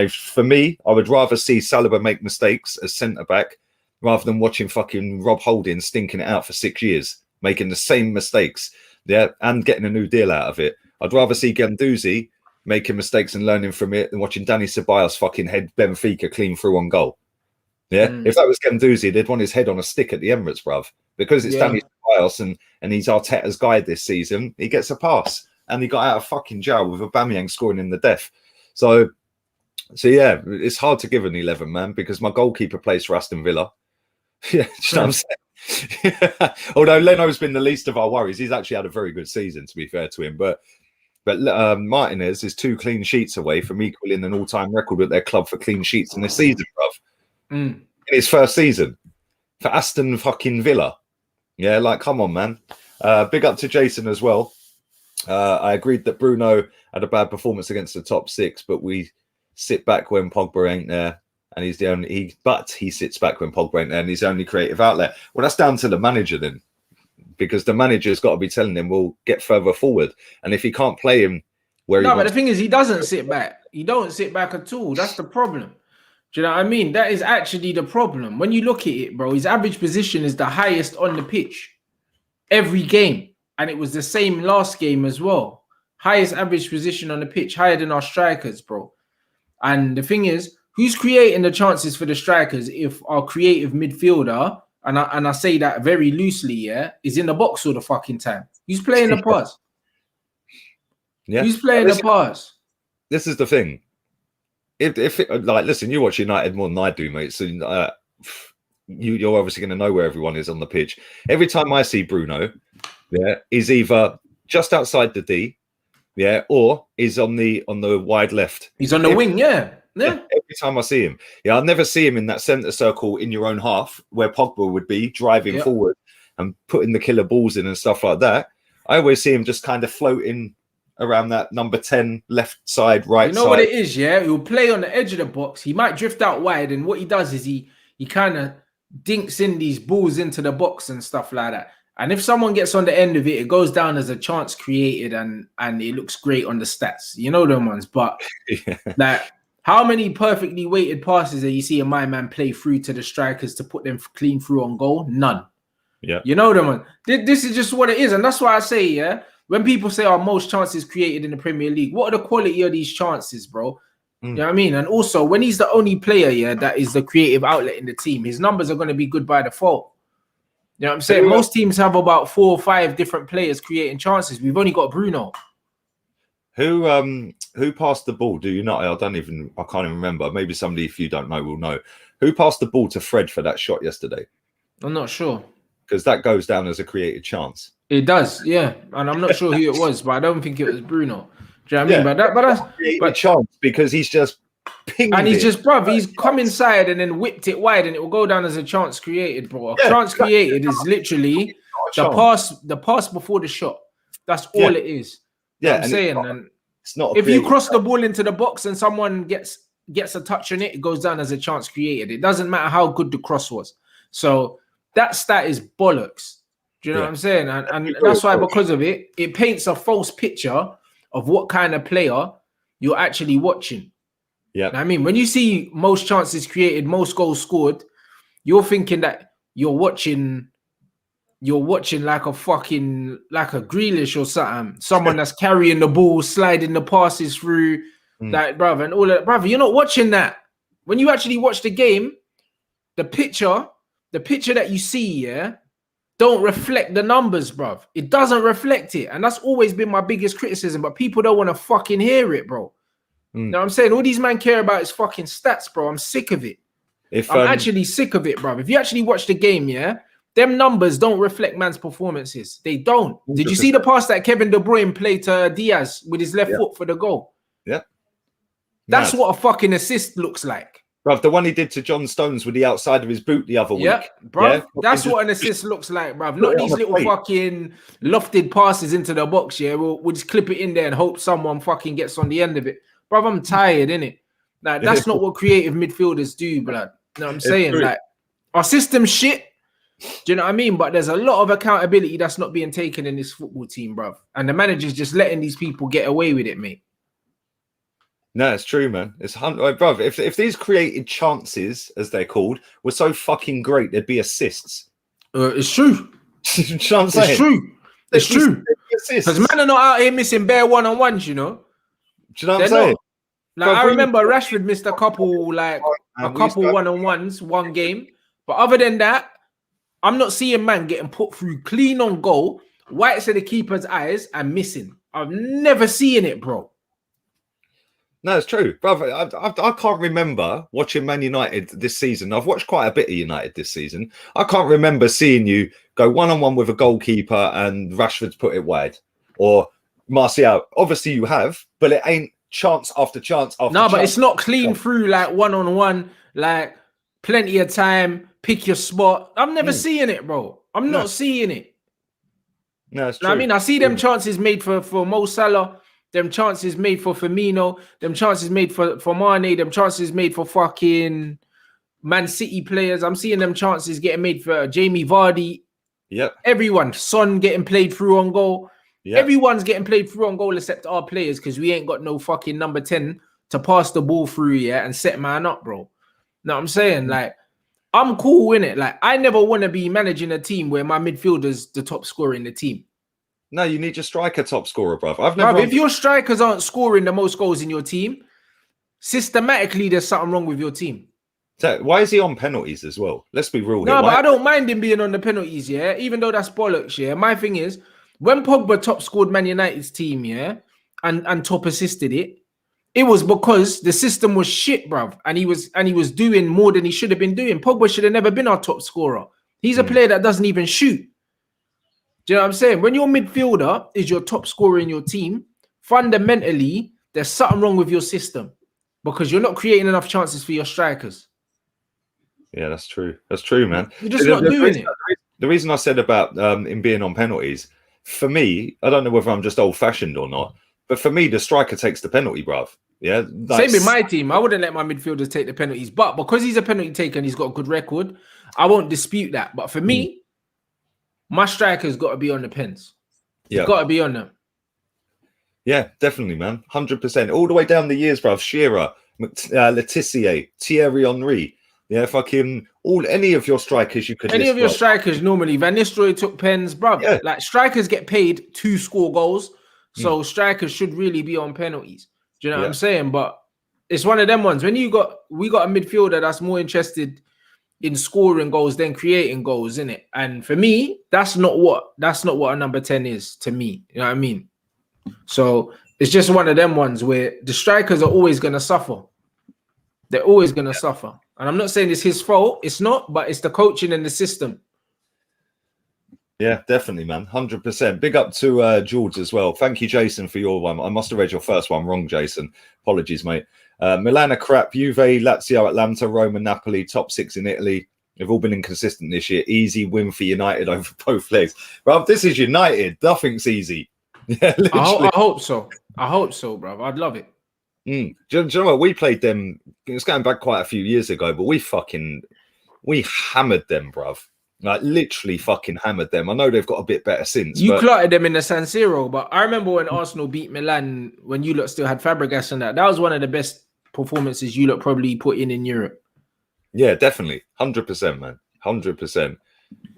For me, I would rather see Saliba make mistakes as centre back rather than watching fucking Rob Holding stinking it out for 6 years, making the same mistakes. Yeah, and getting a new deal out of it. I'd rather see Guendouzi making mistakes and learning from it than watching Dani Ceballos fucking head Benfica clean through on goal. Yeah, if that was Guendouzi, they'd want his head on a stick at the Emirates, bruv. Because it's Dani Ceballos and he's Arteta's guy this season, he gets a pass. And he got out of fucking jail with Aubameyang scoring in the death. So yeah, it's hard to give an 11, man, because my goalkeeper plays for Aston Villa. Yeah, you know what I'm saying? Although Leno's been the least of our worries, he's actually had a very good season, to be fair to him. But Martinez is 2 clean sheets away from equaling an all-time record at their club for clean sheets in this season, bruv. In his first season for Aston fucking Villa. Yeah, like, come on, man. Big up to Jason as well. I agreed that Bruno had a bad performance against the top 6, but we sit back when Pogba ain't there. And he's the only he sits back when Pogba ain't there, and he's the only creative outlet. Well, that's down to the manager then, because the manager's got to be telling him, "We'll get further forward." And if he can't play him where he but the thing is, he doesn't sit back. He don't sit back at all. That's the problem. Do you know what I mean? That is actually the problem. When you look at it, bro, his average position is the highest on the pitch every game. And it was the same last game as well. Highest average position on the pitch, higher than our strikers, bro. And the thing is, who's creating the chances for the strikers if our creative midfielder, and I say that very loosely, yeah, is in the box all the fucking time? Who's playing the pass? Yeah. Who's playing the pass? This is the thing. If like, listen, you watch United more than I do, mate. So you're obviously going to know where everyone is on the pitch. Every time I see Bruno, yeah, is either just outside the D, yeah, or is on the wide left. He's on the wing, yeah. Every time I see him, yeah, I'll never see him in that centre circle in your own half where Pogba would be driving forward and putting the killer balls in and stuff like that. I always see him just kind of floating around that number 10 left side, right side. You know what it is, yeah? He'll play on the edge of the box. He might drift out wide, and what he does is he kind of dinks in these balls into the box and stuff like that. And if someone gets on the end of it, it goes down as a chance created, and it looks great on the stats. You know them ones. But like, how many perfectly weighted passes that you see a my man play through to the strikers to put them clean through on goal? None. Yeah. You know them ones. This is just what it is. And that's why I say, yeah, when people say our most chances created in the Premier League, what are the quality of these chances, bro? You know what I mean? And also, when he's the only player, yeah, that is the creative outlet in the team, his numbers are going to be good by default. You know what I'm saying? Most teams have about 4 or 5 different players creating chances. We've only got Bruno. Who passed the ball? Do you know? I can't even remember. Maybe somebody, if you don't know, will know. Who passed the ball to Fred for that shot yesterday? I'm not sure. Because that goes down as a created chance. It does, yeah. And I'm not sure who it was, but I don't think it was Bruno. Do you know what I mean? But that's chance because he's just pinged and he's just, bruv, he's come inside and then whipped it wide, and it will go down as a chance created, bro. A chance created is literally the pass before the shot. That's all it is. Yeah, I'm saying, and it's not. If you cross the ball into the box and someone gets a touch on it, it goes down as a chance created. It doesn't matter how good the cross was. So that stat is bollocks. Do you know what I'm saying? And that's why, because of it, it paints a false picture of what kind of player you're actually watching. Yeah. I mean, when you see most chances created, most goals scored, you're thinking that you're watching like a Grealish or something. Someone that's carrying the ball, sliding the passes through, like, brother, and all that. Brother, you're not watching that. When you actually watch the game, the picture that you see, yeah, don't reflect the numbers, bruv. It doesn't reflect it. And that's always been my biggest criticism, but people don't want to fucking hear it, bro. You know what I'm saying? All these men care about is fucking stats, bro. I'm sick of it. I'm actually sick of it, bruv. If you actually watch the game, yeah, them numbers don't reflect man's performances. They don't. 100%. Did you see the pass that Kevin De Bruyne played to Diaz with his left foot for the goal? Yeah. That's what a fucking assist looks like. Bruv, the one he did to John Stones with the outside of his boot the other week. Bruv, yeah, that's what an assist looks like, bruv. Not these little fucking lofted passes into the box, yeah. We'll just clip it in there and hope someone fucking gets on the end of it. Bruv, I'm tired, innit? Like, that's not what creative midfielders do, blood. You know what I'm saying? Like, our system's shit. Do you know what I mean? But there's a lot of accountability that's not being taken in this football team, bruv. And the manager's just letting these people get away with it, mate. No, it's true, man. It's bruv. If these created chances, as they're called, were so fucking great, there'd be assists. It's true. You know what I'm saying? It's true. It's true. Because men are not out here missing bare one-on-ones, you know. Do you know what I'm saying? Like, I remember Rashford missed a couple one-on-ones, one game. But other than that, I'm not seeing man getting put through clean on goal, whites of the keeper's eyes, and missing. I've never seen it, bro. No, it's true, brother. I can't remember watching Man United this season. I've watched quite a bit of United this season. I can't remember seeing you go one-on-one with a goalkeeper and Rashford's put it wide, or Martial. Obviously, you have, but it ain't chance after chance after. No, but it's not clean through like one-on-one, like plenty of time, pick your spot. I'm never seeing it, bro. I'm not seeing it. No, it's true. I mean, I see them chances made for Mo Salah. Them chances made for Firmino, them chances made for Mane, them chances made for fucking Man City players. I'm seeing them chances getting made for Jamie Vardy. Yep. Everyone. Son getting played through on goal. Yep. Everyone's getting played through on goal except our players because we ain't got no fucking number 10 to pass the ball through, yeah, and set man up, bro. No, I'm saying like I'm cool in it. Like I never want to be managing a team where my midfielder's the top scorer in the team. No, you need your striker top scorer, bruv. I've Bruv, never. if your strikers aren't scoring the most goals in your team, systematically there's something wrong with your team. Why is he on penalties as well? Let's be real here. No, but I don't mind him being on the penalties, yeah. Even though that's bollocks, yeah. My thing is, when Pogba top scored Man United's team, yeah, and top assisted it, it was because the system was shit, bruv, and he was doing more than he should have been doing. Pogba should have never been our top scorer. He's a player that doesn't even shoot. Do you know what I'm saying? When your midfielder is your top scorer in your team, fundamentally, there's something wrong with your system because you're not creating enough chances for your strikers. Yeah, that's true. That's true, man. You're just not doing it. The reason I said about him being on penalties, for me, I don't know whether I'm just old-fashioned or not, but for me, the striker takes the penalty, bruv. Yeah, same in my team. I wouldn't let my midfielders take the penalties, but because he's a penalty taker and he's got a good record, I won't dispute that. But for me, my striker's got to be on the pens. Yeah, got to be on them. Yeah, definitely, man. 100%. All the way down the years, bruv. Shearer, Letitia, Thierry Henry. Yeah, fucking any of your strikers you could. Any of your strikers normally. Van Nistelrooy took pens, bruv. Yeah. Like strikers get paid to score goals, so strikers should really be on penalties. Do you know what I'm saying? But it's one of them ones. When we got a midfielder that's more interested in scoring goals than creating goals, isn't it? And for me, that's not what a number 10 is to me. You know what I mean? So it's just one of them ones where the strikers are always going to suffer. They're always going to suffer. And I'm not saying it's his fault. It's not, but it's the coaching and the system. Yeah, definitely, man. 100%. Big up to George as well. Thank you, Jason, for your one. I must have read your first one wrong, Jason. Apologies, mate. Milan are crap. Juve, Lazio, Atlanta, Roma, Napoli, top 6 in Italy. They've all been inconsistent this year. Easy win for United over both legs. Well, this is United. Nothing's easy. Yeah, I hope so. I hope so, bro. I'd love it. Do you know what? We played them. It's going back quite a few years ago, but we hammered them, bruv. Like literally fucking hammered them. I know they've got a bit better since. You clotted them in the San Siro, but I remember when Arsenal beat Milan when you lot still had Fabregas and that. That was one of the best performances you lot probably put in Europe. Yeah, definitely. 100%, man. 100%.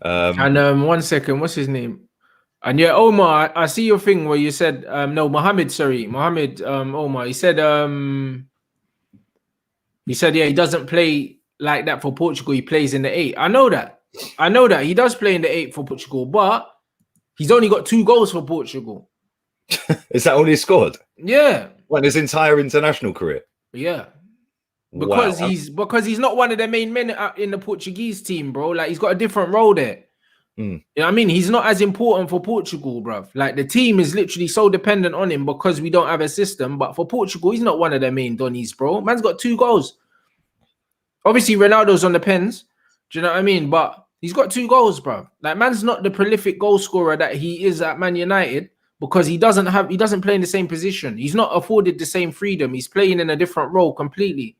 And 1 second, what's his name? And yeah, Omar, I see your thing where you said Mohammed, Omar. He said yeah, he doesn't play like that for Portugal. He plays in the 8. I know that. He does play in the 8 for Portugal, but he's only got 2 goals for Portugal. Is that all he scored? Yeah. Well, in his entire international career. Yeah. Because he's not one of the main men in the Portuguese team, bro. Like he's got a different role there. You know what I mean? He's not as important for Portugal, bruv. Like the team is literally so dependent on him because we don't have a system. But for Portugal, he's not one of their main Donnies, bro. Man's got 2 goals. Obviously, Ronaldo's on the pens. Do you know what I mean? But he's got 2 goals, bruv. Like man's not the prolific goal scorer that he is at Man United because he doesn't play in the same position. He's not afforded the same freedom. He's playing in a different role completely.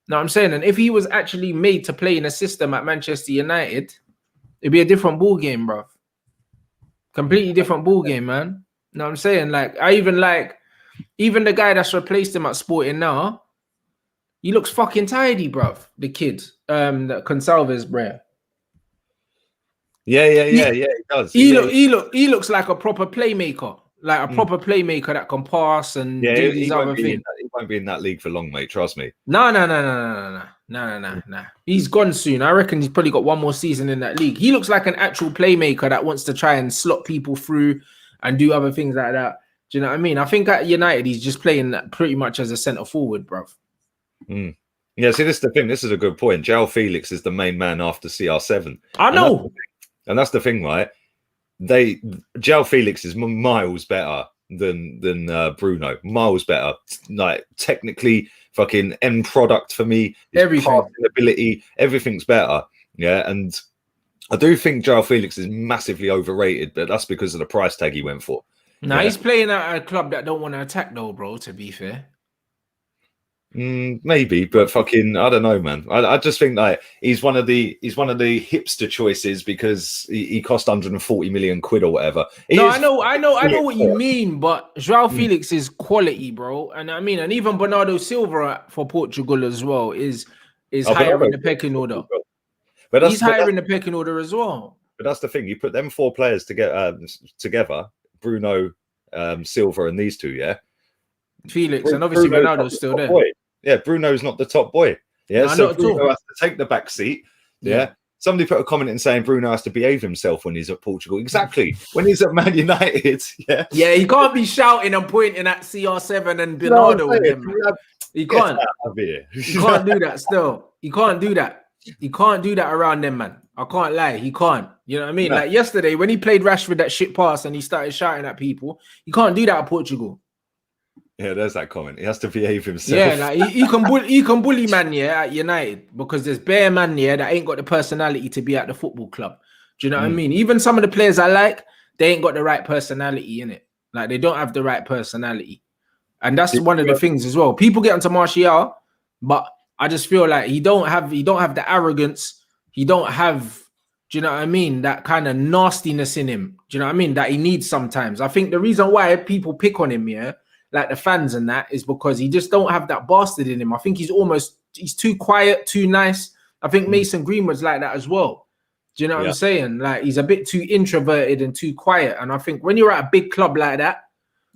Know what I'm saying? And if he was actually made to play in a system at Manchester United, it'd be a different ball game, bro. Completely different ball game, man. You know what I'm saying? Like, I even the guy that's replaced him at Sporting now, he looks fucking tidy, bro. The kid, that Consalves, bro. Yeah, he does. He looks like a proper playmaker. Like a proper playmaker that can pass and do these other things. He won't be in that league for long, mate. Trust me. No. He's gone soon. I reckon he's probably got 1 more season in that league. He looks like an actual playmaker that wants to try and slot people through and do other things like that. Do you know what I mean? I think at United, he's just playing pretty much as a centre forward, bruv. Yeah, see, this is the thing. This is a good point. João Felix is the main man after CR7. I know. And that's the thing, right? João Felix is miles better than Bruno. Miles better. Like technically, fucking end product for me. Everything, ability, everything's better. Yeah, and I do think João Felix is massively overrated, but that's because of the price tag he went for. Nah, he's playing at a club that don't want to attack, though, bro. To be fair. Maybe, but fucking, I don't know, man. I just think that he's one of the hipster choices because he cost 140 million quid or whatever. I know what you mean, but João Felix is quality, bro. And I mean, and even Bernardo Silva for Portugal as well is is Oh, higher in Bernardo, the pecking order. but He's higher in the pecking order as well. But that's the thing. You put them 4 players together, Bruno, Silva, and these 2. Yeah, Felix, and obviously Ronaldo's still there. Boy. Yeah, Bruno's not the top boy. Yeah, no, so not Bruno has to take the back seat. Yeah. Somebody put a comment in saying Bruno has to behave himself when he's at Portugal. Exactly. When he's at Man United, yeah. Yeah, he can't be shouting and pointing at CR7 and Bernardo and them. He can't. He can't do that still. He can't do that. He can't do that around them, man. I can't lie. He can't. You know what I mean? No. Like yesterday, when he played Rashford that shit pass and he started shouting at people, he can't do that at Portugal. Yeah, there's that comment. He has to behave himself. Yeah, like he can bully man, yeah, at United because there's bare man, yeah, that ain't got the personality to be at the football club. Do you know what I mean? Even some of the players I like, they ain't got the right personality in it. Like they don't have the right personality. And that's one of the things as well. People get onto Martial, but I just feel like he don't have the arrogance. He don't have, do you know what I mean? That kind of nastiness in him. Do you know what I mean? That he needs sometimes. I think the reason why people pick on him, yeah, like the fans and that, is because he just don't have that bastard in him. I think he's too quiet, too nice. I think Mason Greenwood's like that as well. Do you know what I'm saying? Like he's a bit too introverted and too quiet. And I think when you're at a big club like that,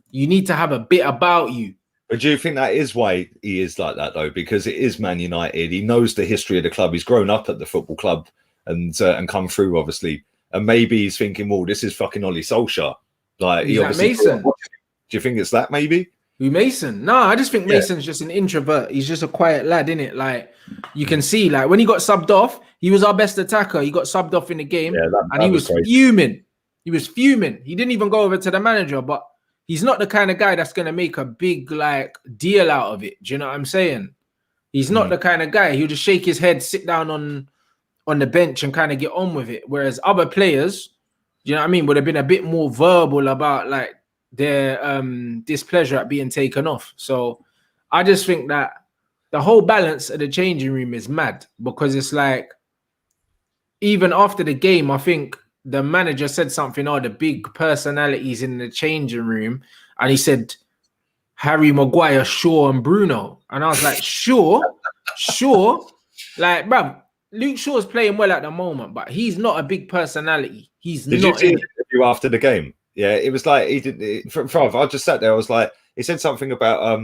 you need to have a bit about you. But do you think that is why he is like that, though? Because it is Man United. He knows the history of the club. He's grown up at the football club and come through, obviously. And maybe he's thinking, well, this is fucking Ollie Solskjaer. Like, he obviously... Mason. Do you think it's that, maybe? Who, Mason? No, I just think Mason's just an introvert. He's just a quiet lad, innit? Like, you can see, like, when he got subbed off, he was our best attacker. He got subbed off in the game, and he was fuming. He was fuming. He didn't even go over to the manager, but he's not the kind of guy that's going to make a big, like, deal out of it. Do you know what I'm saying? He's not the kind of guy. He'll just shake his head, sit down on the bench and kind of get on with it. Whereas other players, you know what I mean, would have been a bit more verbal about, like, their displeasure at being taken off. So I just think that the whole balance of the changing room is mad, because it's like, even after the game, I think the manager said something, the big personalities in the changing room, and he said Harry Maguire, Shaw and Bruno. And I was like, Shaw? Like, bruv, Luke Shaw's playing well at the moment, but he's not a big personality. Did you see the interview after the game? Yeah, it was like he didn't. I just sat there. I was like, he said something about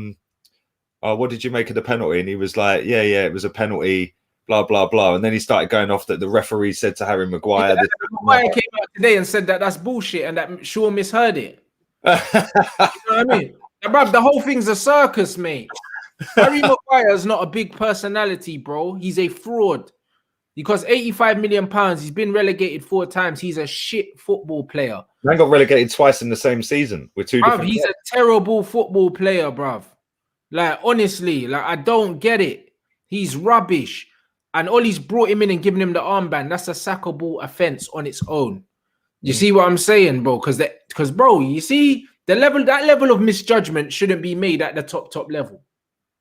what did you make of the penalty? And he was like, yeah, it was a penalty, blah blah blah. And then he started going off that the referee said to Harry Maguire. Yeah, Maguire came out today and said that that's bullshit and that Shaw misheard it. You know what I mean? Now, bruv, the whole thing's a circus, mate. Harry Maguire is not a big personality, bro. He's a fraud. He costs £85 million. He's been relegated 4 times. He's a shit football player. Man got relegated twice in the same season with 2 different. He's a terrible football player, bruv. Like, honestly, like, I don't get it. He's rubbish. And Ollie's brought him in and given him the armband. That's a sackable offense on its own. You see what I'm saying, bro? Because, bro, you see, that level of misjudgment shouldn't be made at the top level.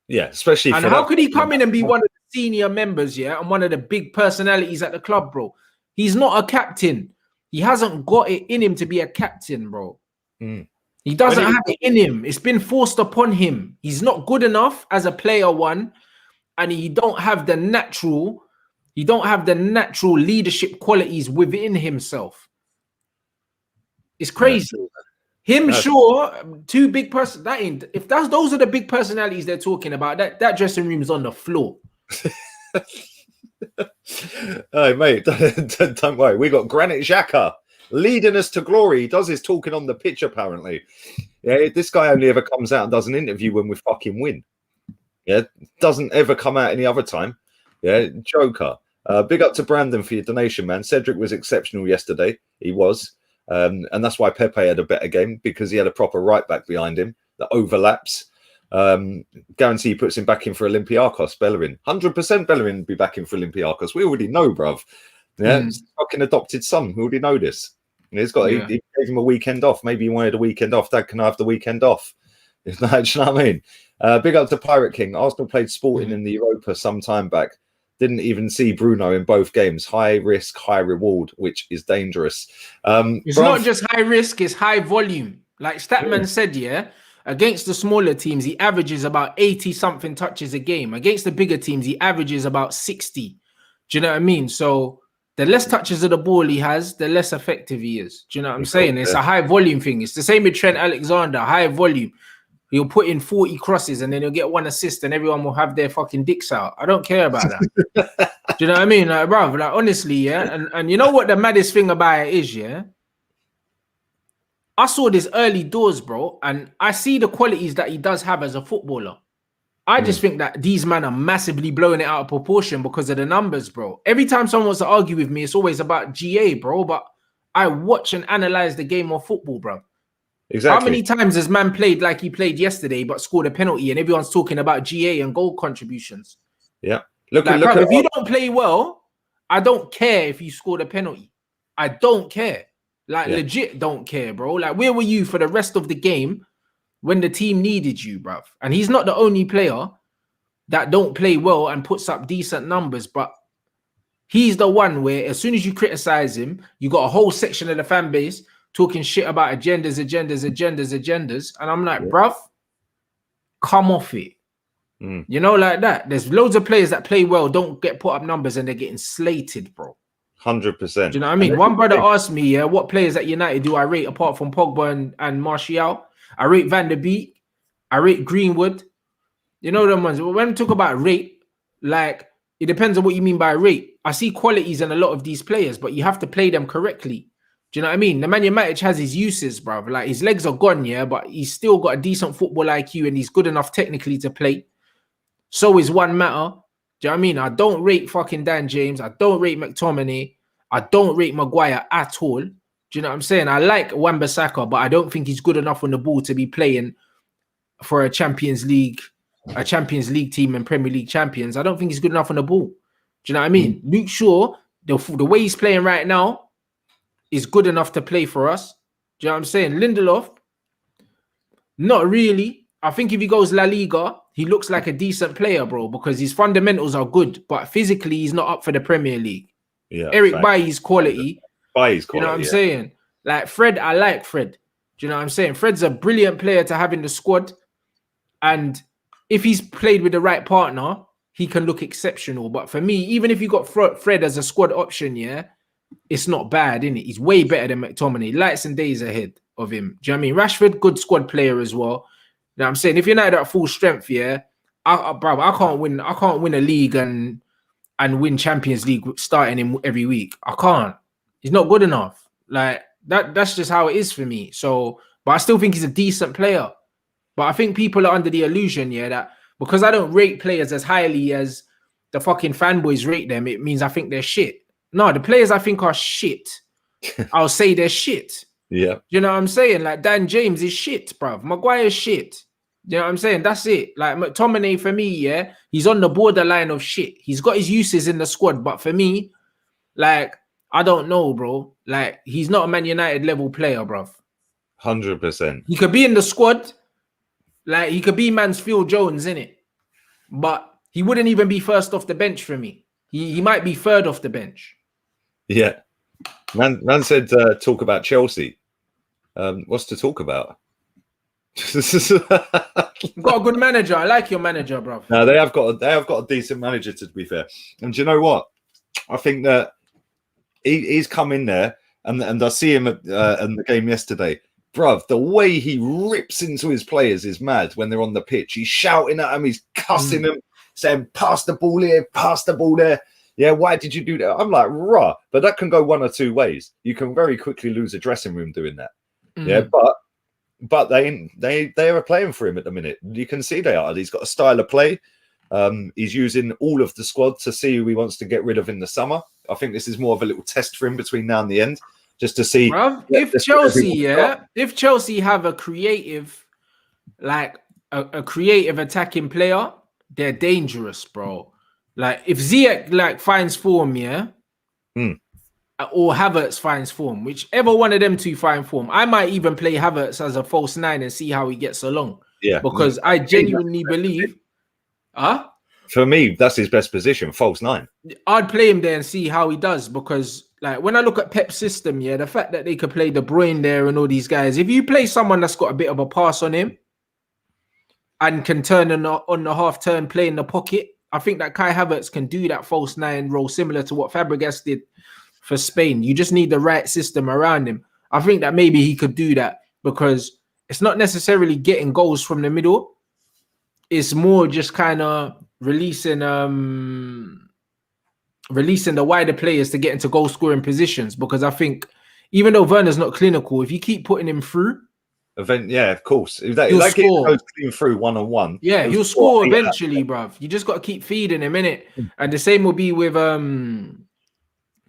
Yeah, especially. And how could he come in and be one of the senior members, and one of the big personalities at the club, bro? He's not a captain. He hasn't got it in him to be a captain, bro. He doesn't have it in him. It's been forced upon him. He's not good enough as a player, one, and he don't have the natural leadership qualities within himself. It's crazy. Him, sure, 2 big person. That ain't. If those are the big personalities they're talking about, that dressing room is on the floor. Hey, mate, don't worry. We got Granit Xhaka leading us to glory. He does his talking on the pitch, apparently. Yeah, this guy only ever comes out and does an interview when we fucking win. Yeah, doesn't ever come out any other time. Yeah, joker. Big up to Brandon for your donation, man. Cedric was exceptional yesterday. He was. And that's why Pepe had a better game, because he had a proper right back behind him that overlaps. Guarantee he puts him back in for Olympiacos. Bellerin, 100% Bellerin be back in for Olympiacos. We already know, bruv. Yeah, fucking adopted son. We already know this. He gave him a weekend off. Maybe he wanted a weekend off. Dad, can I have the weekend off? Do you know what I mean? Big up to Pirate King. Arsenal played Sporting in the Europa some time back. Didn't even see Bruno in both games. High risk, high reward, which is dangerous. It's not just high risk, it's high volume. Like Statman said, against the smaller teams, he averages about 80 something touches a game. Against the bigger teams, he averages about 60. Do you know what I mean? So the less touches of the ball he has, the less effective he is. Do you know what I'm saying? It's a high volume thing. It's the same with Trent Alexander, high volume. He'll put in 40 crosses and then he'll get 1 assist and everyone will have their fucking dicks out. I don't care about that. Do you know what I mean? Like, bro, like honestly, yeah. And you know what the maddest thing about it is, yeah? I saw this early doors, bro, and I see the qualities that he does have as a footballer. I just think that these men are massively blowing it out of proportion because of the numbers, bro. Every time someone wants to argue with me, it's always about GA, bro. But I watch and analyze the game of football, bro. Exactly. How many times has man played like he played yesterday but scored a penalty and everyone's talking about GA and goal contributions? Yeah. Look, if you don't play well, I don't care if you scored a penalty. I don't care. Like, legit don't care, bro. Like, where were you for the rest of the game when the team needed you, bruv? And he's not the only player that don't play well and puts up decent numbers, but he's the one where as soon as you criticize him, you got a whole section of the fan base talking shit about agendas. And I'm like, bruv, come off it. You know, like that. There's loads of players that play well, don't get put up numbers, and they're getting slated, bro. 100%. Do you know what I mean? One brother asked me, yeah, what players at United do I rate apart from Pogba and Martial? I rate Van der Beek. I rate Greenwood. You know them ones. When we talk about rate, like, it depends on what you mean by rate. I see qualities in a lot of these players, but you have to play them correctly. Do you know what I mean? Nemanja Matic has his uses, bro. Like, his legs are gone, yeah, but he's still got a decent football IQ and he's good enough technically to play. So is One Matter. Do you know what I mean? I don't rate fucking Dan James. I don't rate McTominay. I don't rate Maguire at all. Do you know what I'm saying? I like Wan-Bissaka, but I don't think he's good enough on the ball to be playing for a Champions League team and Premier League champions. I don't think he's good enough on the ball. Do you know what I mean? Luke Shaw, the way he's playing right now is good enough to play for us. Do you know what I'm saying? Lindelof, not really. I think if he goes La Liga, he looks like a decent player, bro, because his fundamentals are good, but physically he's not up for the Premier League. Yeah, Eric Bailly's quality. You know what I'm saying? Like Fred, I like Fred. Do you know what I'm saying? Fred's a brilliant player to have in the squad. And if he's played with the right partner, he can look exceptional. But for me, even if you got Fred as a squad option, yeah, it's not bad, innit? He's way better than McTominay. Lights and days ahead of him. Do you know what I mean? Rashford, good squad player as well. You know what I'm saying? If you're not at full strength, yeah, bro, I can't win a league and win Champions League starting him every week. I can't. He's not good enough. Like that's just how it is for me. So, but I still think he's a decent player. But I think people are under the illusion, yeah, that because I don't rate players as highly as the fucking fanboys rate them, it means I think they're shit. No, the players I think are shit, I'll say they're shit. Yeah. You know what I'm saying? Like Dan James is shit, bruv. Maguire's shit. You know what I'm saying? That's it. Like McTominay for me, yeah, he's on the borderline of shit. He's got his uses in the squad, but for me, like, I don't know, bro. Like, he's not a Man United level player, bruv. 100%. He could be in the squad, like he could be Mansfield Jones, innit? But he wouldn't even be first off the bench for me. He might be third off the bench. Yeah. Man said talk about Chelsea. What's to talk about? You've got a good manager. I like your manager, bro. No, they have got a decent manager, to be fair. And do you know what? I think that he's come in there, and I see him in the game yesterday. Bruv, the way he rips into his players is mad when they're on the pitch. He's shouting at them, he's cussing them, saying, pass the ball here, pass the ball there. Yeah, why did you do that? I'm like, rah. But that can go one or two ways. You can very quickly lose a dressing room doing that. Yeah, but they are playing for him at the minute. You can see they are. He's got a style of play. He's using all of the squad to see who he wants to get rid of in the summer. I think this is more of a little test for him between now and the end, just to see. Bruv, if Chelsea have a creative, like a creative attacking player, they're dangerous, bro. Like if Ziyech like finds form, yeah, or Havertz finds form, whichever one of them two find form, I might even play Havertz as a false nine and see how he gets along. Yeah, because I genuinely believe, for me, that's his best position, false nine. I'd play him there and see how he does, because like when I look at Pep's system, yeah, the fact that they could play De Bruyne there and all these guys, if you play someone that's got a bit of a pass on him, and can turn on the half turn, play in the pocket. I think that Kai Havertz can do that false nine role similar to what Fabregas did for Spain. You just need the right system around him. I think that maybe he could do that because it's not necessarily getting goals from the middle. It's more just kind of releasing the wider players to get into goal scoring positions. Because I think even though Werner's not clinical, if you keep putting him through, yeah, of course. If that he'll score. Goes clean through 1-on-1, yeah, he'll score eventually, bruv. You just got to keep feeding him, innit? And the same will be with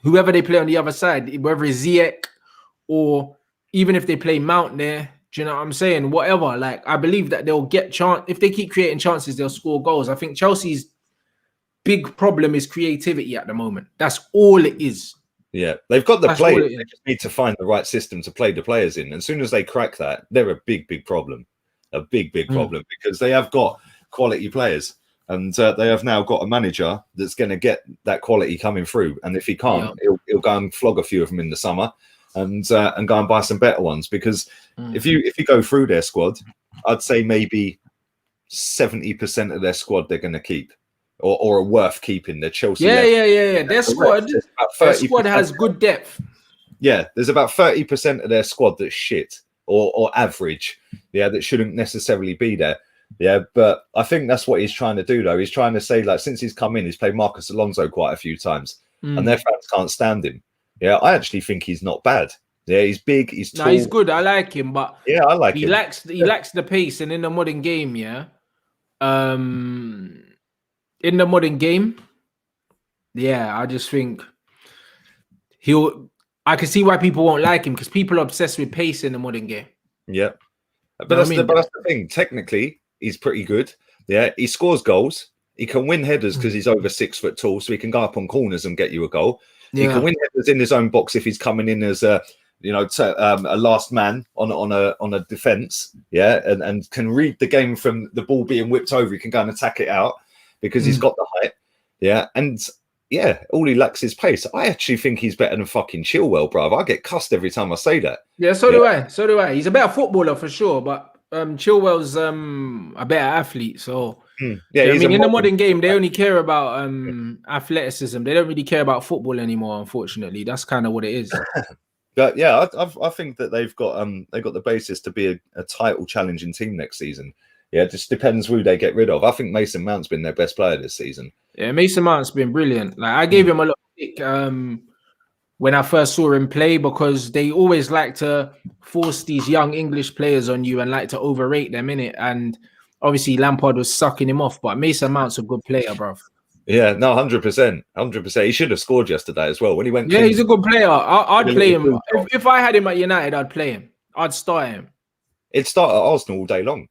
whoever they play on the other side, whether it's Ziyech or even if they play Mount there. Do you know what I'm saying? Whatever. Like, I believe that they'll get chance. If they keep creating chances, they'll score goals. I think Chelsea's big problem is creativity at the moment. That's all it is. Yeah, they've got the players. They just need to find the right system to play the players in. And as soon as they crack that, they're a big problem. A big problem because they have got quality players. And they have now got a manager that's going to get that quality coming through. And if he can't, he'll go and flog a few of them in the summer and go and buy some better ones. Because if you go through their squad, I'd say maybe 70% of their squad they're going to keep or are worth keeping. The Chelsea. Yeah. Their squad has good depth. Yeah, there's about 30% of their squad that's shit or average. Yeah, that shouldn't necessarily be there. Yeah, but I think that's what he's trying to do, though. He's trying to say, like, since he's come in, he's played Marcus Alonso quite a few times, and their fans can't stand him. Yeah, I actually think he's not bad. Yeah, he's big, he's tall. No, he's good. I like him, but yeah, I like him. He lacks the pace, and in the modern game, I just think I can see why people won't like him because people are obsessed with pace in the modern game. Yeah, but that's the thing. Technically, he's pretty good. Yeah, he scores goals. He can win headers because he's over 6 foot tall, so he can go up on corners and get you a goal. Yeah. He can win headers in his own box if he's coming in as a last man on a defense. Yeah, and can read the game from the ball being whipped over. He can go and attack it out because he's got the height. Yeah, and yeah, all he lacks is pace. I actually think he's better than fucking Chilwell, bruv. I get cussed every time I say that. Yeah, so do I. He's a better footballer for sure, but Chilwell's a better athlete. So yeah, I mean, in the modern game, they only care about athleticism. They don't really care about football anymore. Unfortunately, that's kind of what it is. But yeah, I think that they've got the basis to be a title challenging team next season. Yeah, it just depends who they get rid of. I think Mason Mount's been their best player this season. Yeah, Mason Mount's been brilliant. Like I gave him a lot of stick when I first saw him play because they always like to force these young English players on you and like to overrate them, innit? And obviously Lampard was sucking him off, but Mason Mount's a good player, bro. Yeah, no, 100%. He should have scored yesterday as well when he went. Yeah, he's a good player. I'd play him if I had him at United. I'd play him. I'd start him. It'd start at Arsenal all day long.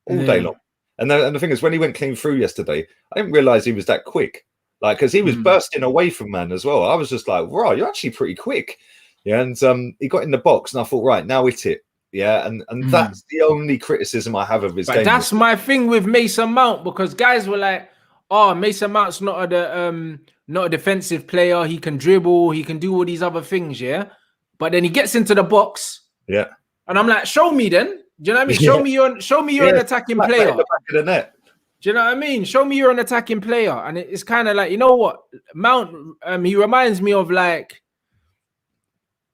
Day long. And the thing is, when he went clean through yesterday, I didn't realize he was that quick. Like, because he was bursting away from man as well. I was just like, wow, you're actually pretty quick. Yeah, and he got in the box, and I thought, right, now hit it. Yeah, and that's the only criticism I have of his game. That's my thing with Mason Mount because guys were like, oh, Mason Mount's not a defensive player. He can dribble. He can do all these other things, yeah? But then he gets into the box. Yeah. And I'm like, show me then. Do you know what I mean? Show me you're an attacking player. The back of the net. Do you know what I mean? Show me you're an attacking player. And it's kind of like, you know what? Mount, he reminds me of like,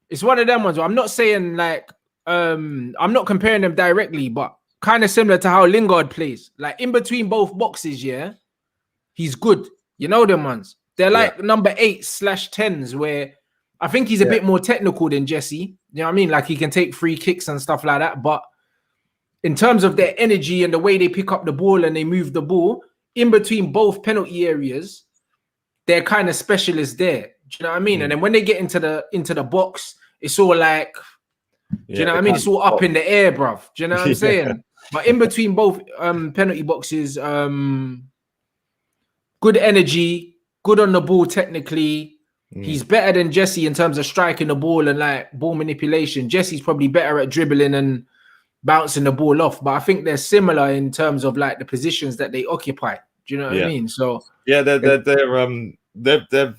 it's one of them ones where I'm not saying like, I'm not comparing them directly, but kind of similar to how Lingard plays. Like in between both boxes, yeah, he's good. You know them ones. They're like number 8/10s where I think he's a bit more technical than Jesse. You know what I mean? Like he can take free kicks and stuff like that, but in terms of their energy and the way they pick up the ball and they move the ball in between both penalty areas, they're kind of specialists there. Do you know what I mean? And then when they get into the box, it's all like, do you know what I mean? It's all up in the air, bruv. Do you know what I'm saying? But in between both penalty boxes, good energy, good on the ball technically. He's better than Jesse in terms of striking the ball and like ball manipulation. Jesse's probably better at dribbling and bouncing the ball off, but I think they're similar in terms of like the positions that they occupy. Do you know what I mean? So yeah, they're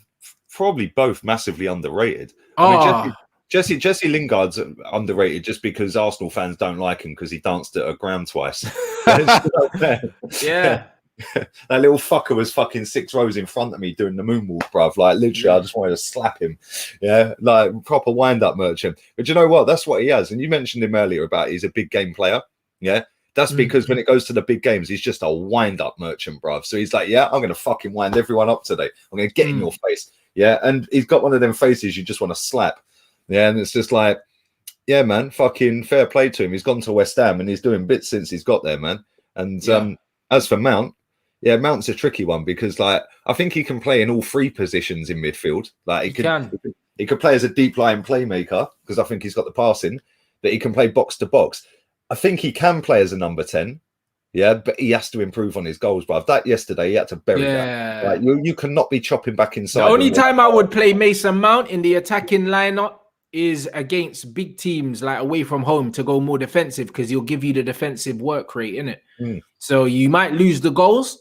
probably both massively underrated. I mean, Jesse Lingard's underrated just because Arsenal fans don't like him because he danced at a ground twice. Yeah. That little fucker was fucking 6 rows in front of me doing the moonwalk, bruv. Like, literally, I just wanted to slap him. Yeah, like proper wind-up merchant. But you know what? That's what he has. And you mentioned him earlier about he's a big game player. Yeah, that's because when it goes to the big games, he's just a wind-up merchant, bruv. So he's like, yeah, I'm going to fucking wind everyone up today. I'm going to get in your face. Yeah, and he's got one of them faces you just want to slap. Yeah, and it's just like, yeah, man, fucking fair play to him. He's gone to West Ham and he's doing bits since he's got there, man. And as for Mount, yeah, Mount's a tricky one because, like, I think he can play in all 3 positions in midfield. Like, he could play as a deep line playmaker because I think he's got the passing, but he can play box to box. I think he can play as a number 10. Yeah, but he has to improve on his goals, bruv. That yesterday, he had to bury that. Like, you cannot be chopping back inside. The only time I would play Mason Mount in the attacking lineup is against big teams, like away from home, to go more defensive because he'll give you the defensive work rate, innit? So you might lose the goals,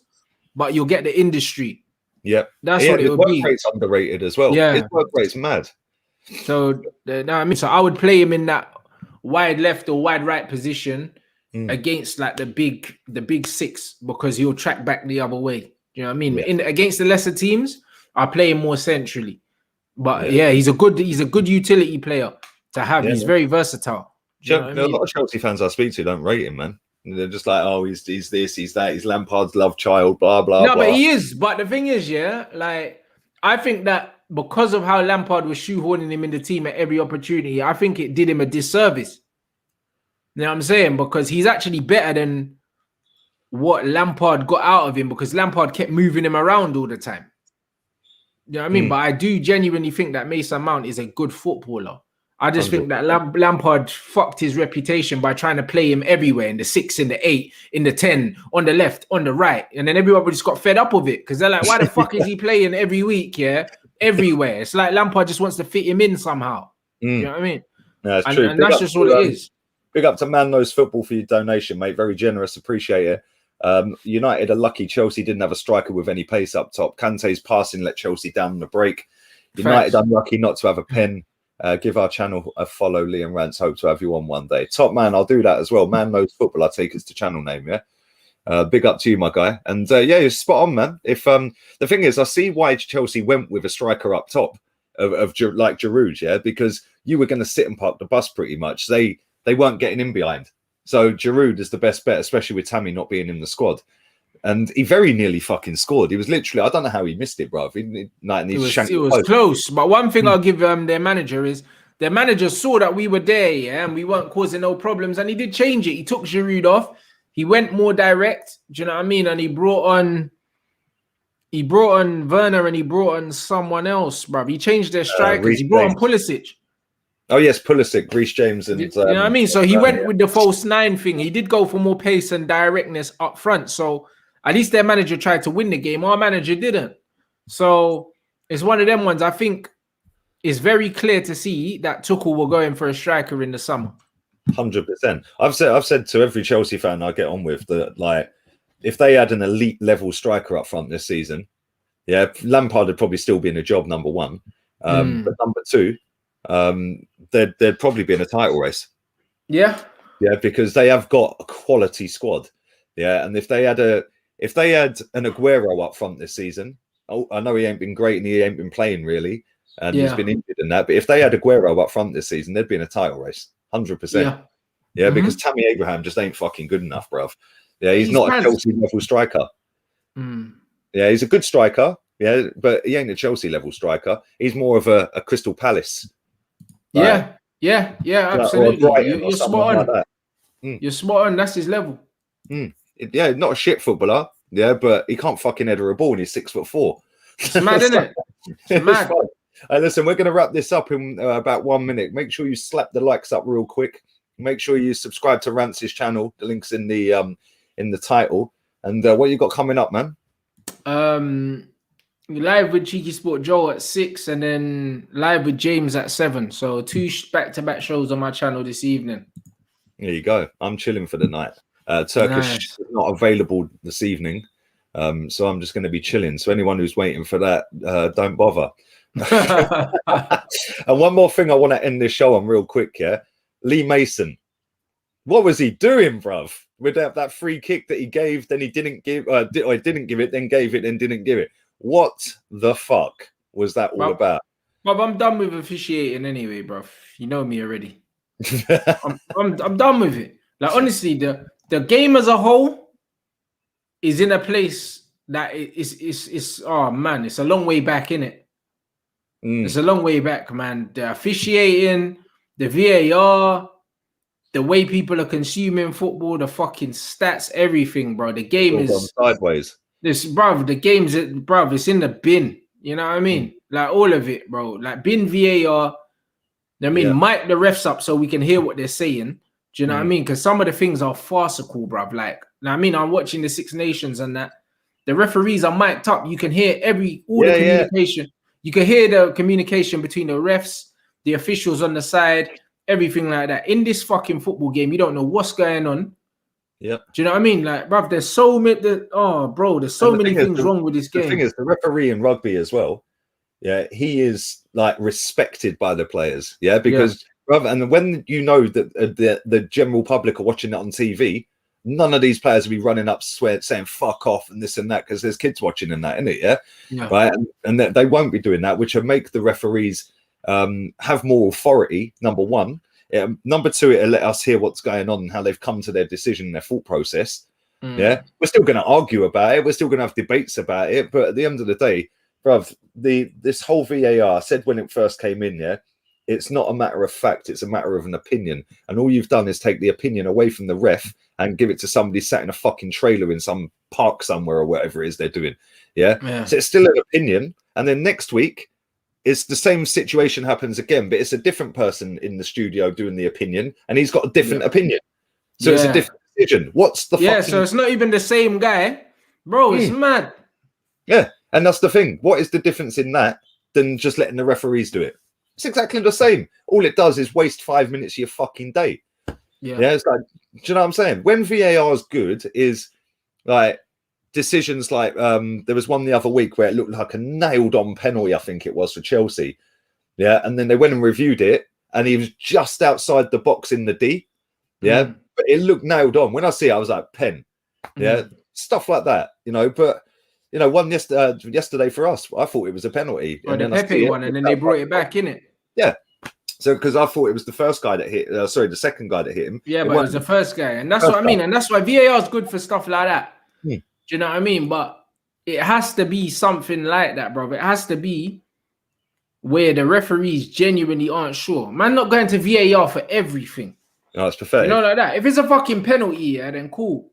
but you'll get the industry. Yeah, that's what it would be. His work rate's underrated as well. Yeah, his work rate's mad. So, so I would play him in that wide left or wide right position against like the big 6 because he'll track back the other way. You know what I mean? Yeah. Against the lesser teams, I play him more centrally. But he's a good utility player to have. He's very versatile. A lot of Chelsea fans I speak to don't rate him, man. They're just like, oh, he's this, he's that, he's Lampard's love child, blah blah. No, but he is. But the thing is, like I think that because of how Lampard was shoehorning him in the team at every opportunity, I think it did him a disservice. You know what I'm saying? Because he's actually better than what Lampard got out of him because Lampard kept moving him around all the time. You know what I mean? But I do genuinely think that Mason Mount is a good footballer. I just think that Lampard fucked his reputation by trying to play him everywhere, in the 6, in the 8, in the 10, on the left, on the right. And then everybody just got fed up with it because they're like, why the fuck is he playing every week? Yeah, everywhere. It's like Lampard just wants to fit him in somehow. You know what I mean? No, it's true. And that's just what it is. Big up to Man Knows Football for your donation, mate. Very generous. Appreciate it. United are lucky Chelsea didn't have a striker with any pace up top. Kante's passing let Chelsea down on the break. United unlucky not to have a pen. Give our channel a follow, Liam Rants. Hope to have you on one day. Top man, I'll do that as well. Man Knows Football, I'll take us to channel name, yeah. Big up to you, my guy. And you're spot on, man. If the thing is, I see why Chelsea went with a striker up top of like Giroud, yeah, because you were going to sit and park the bus pretty much. They weren't getting in behind. So Giroud is the best bet, especially with Tammy not being in the squad. And he very nearly fucking scored. He was literally, I don't know how he missed it, bro. It was close. But one thing I'll give their manager is their manager saw that we were there, yeah, and we weren't causing no problems. And he did change it. He took Giroud off. He went more direct. Do you know what I mean? And he brought on Werner and he brought on someone else, bro. He changed their strikers. He brought on Pulisic. Oh yes, Pulisic, Reece James, and you know what I mean. So he went with the false 9 thing. He did go for more pace and directness up front. So at least their manager tried to win the game. Our manager didn't. So it's one of them ones. I think it's very clear to see that Tuchel were going for a striker in the summer. 100%. I've said to every Chelsea fan I get on with that, like, if they had an elite level striker up front this season, yeah, Lampard would probably still be in a job, number 1. But number 2, they'd probably be in a title race. Yeah, because they have got a quality squad. Yeah, and if they had an Aguero up front this season, I know he ain't been great and he ain't been playing really, and he's been injured in that. But if they had Aguero up front this season, they'd be in a title race, 100%. Yeah, because Tammy Abraham just ain't fucking good enough, bruv. Yeah, he's not a Chelsea level striker. Yeah, he's a good striker. Yeah, but he ain't a Chelsea level striker. He's more of a Crystal Palace. Yeah, absolutely. You're spot on. Like you're spot on. That's his level. Yeah, not a shit footballer. Yeah, but he can't fucking header a ball and he's 6'4". It's mad, isn't it? It's mad. Hey, listen, we're going to wrap this up in about 1 minute. Make sure you slap the likes up real quick. Make sure you subscribe to Rance's channel. The link's in the title. And what you got coming up, man? Live with Cheeky Sport Joe at 6 and then live with James at 7. So 2 back-to-back shows on my channel this evening. There you go. I'm chilling for the night. Turkish is not available this evening. So I'm just going to be chilling. So anyone who's waiting for that, don't bother. And one more thing I want to end this show on real quick, yeah? Lee Mason. What was he doing, bruv? with that free kick that he gave, then he didn't give, or he didn't give it, then gave it, then didn't give it. What the fuck was that all about? But I'm done with officiating anyway, bro. You know me already. I'm done with it. Like honestly, the game as a whole is in a place that it's oh man, it's a long way back in it. It's a long way back, man. The officiating, the VAR, the way people are consuming football, the fucking stats, everything, bro. The game is sideways. This, bro. The game's, bro. It's in the bin. You know what I mean? Like all of it, bro. Like bin VAR. I mean, mic the refs up so we can hear what they're saying. Do you know what I mean? Because some of the things are farcical, bruv. Like, I mean, I'm watching the Six Nations and that. The referees are mic'd up. You can hear all the communication. You can hear the communication between the refs, the officials on the side, everything like that. In this fucking football game, you don't know what's going on. Yeah. Do you know what I mean? Like, bruv, there's so many. There's so many things wrong with this game. The thing is, the referee in rugby as well. Yeah, he is like respected by the players. Yeah, because and when you know that the general public are watching it on TV, none of these players will be running up saying "fuck off" and this and that because there's kids watching and that, isn't it? Yeah. Right. And they won't be doing that, which will make the referees have more authority. Number one. Number two, it'll let us hear what's going on and how they've come to their decision, their thought process. Yeah, we're still going to argue about it. We're still going to have debates about it. But at the end of the day, bruv, this whole VAR said when it first came in, it's not a matter of fact. It's a matter of an opinion. And all you've done is take the opinion away from the ref and give it to somebody sat in a fucking trailer in some park somewhere or whatever it is they're doing. Yeah. So it's still an opinion. And then next week, it's the same situation happens again, but it's a different person in the studio doing the opinion, and he's got a different opinion. So it's a different decision. What's the fucking... so it's not even the same guy. Bro, it's mad. Yeah, and that's the thing. What is the difference in that than just letting the referees do it? It's exactly the same. All it does is waste 5 minutes of your fucking day. Yeah, it's like, do you know what I'm saying? When VAR is good, is like decisions like there was one the other week where it looked like a nailed-on penalty, I think it was, for Chelsea. Yeah, and then they went and reviewed it, and he was just outside the box in the D. Yeah, but it looked nailed on. When I see it, I was like, pen. Yeah, stuff like that, you know. But you know, one yesterday for us, I thought it was a penalty. And the Pepe one, and then they brought it back, innit? Yeah. So because I thought it was the first guy that hit, the second guy that hit him. Yeah, but it was the first guy, and that's what I mean, and that's why VAR is good for stuff like that. Do you know what I mean? But it has to be something like that, bro. It has to be where the referees genuinely aren't sure. Man, not going to VAR for everything. No, it's pathetic. You know, like that. If it's a fucking penalty, then cool.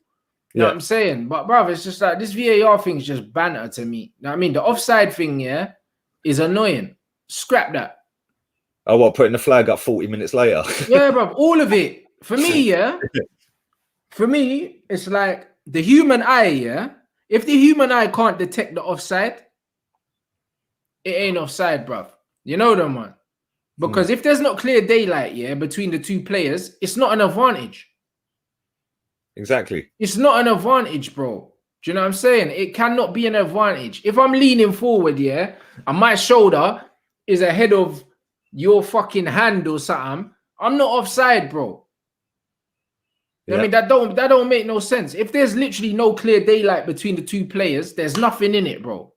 You know what I'm saying? But, bro, it's just like this VAR thing is just banter to me. You know what I mean? The offside thing, is annoying. Scrap that. Oh, what, putting the flag up 40 minutes later? Yeah, bro. All of it. For me, for me, it's like, the human eye, if the human eye can't detect the offside, it ain't offside, bruv. You know them, man. Because if there's not clear daylight, between the two players, it's not an advantage. Exactly. It's not an advantage, bro. Do you know what I'm saying? It cannot be an advantage. If I'm leaning forward, and my shoulder is ahead of your fucking hand or something, I'm not offside, bro. I mean, that don't make no sense. If there's literally no clear daylight between the two players, there's nothing in it, bro.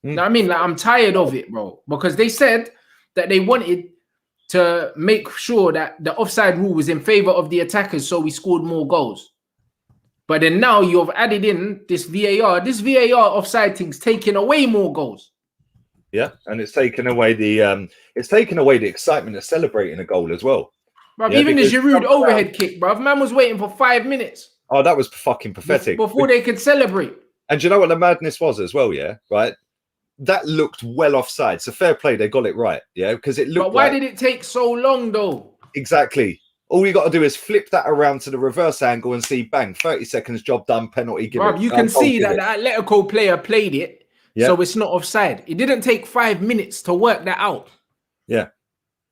You know what I mean? Like, I'm tired of it, bro. Because they said that they wanted to make sure that the offside rule was in favor of the attackers, so we scored more goals. But then now you've added in this VAR. This VAR offside thing's taking away more goals. Yeah, and it's taken away the excitement of celebrating a goal as well. Bruv, even the Giroud overhead kick, bruv. Man was waiting for 5 minutes. Oh, that was fucking pathetic. Before they could celebrate. And do you know what the madness was as well, right? That looked well offside. So fair play, they got it right, because it looked. But why did it take so long, though? Exactly. All you got to do is flip that around to the reverse angle and see, bang, 30 seconds, job done, penalty. Bruv, you can see that the Atletico player played it, so it's not offside. It didn't take 5 minutes to work that out. Yeah.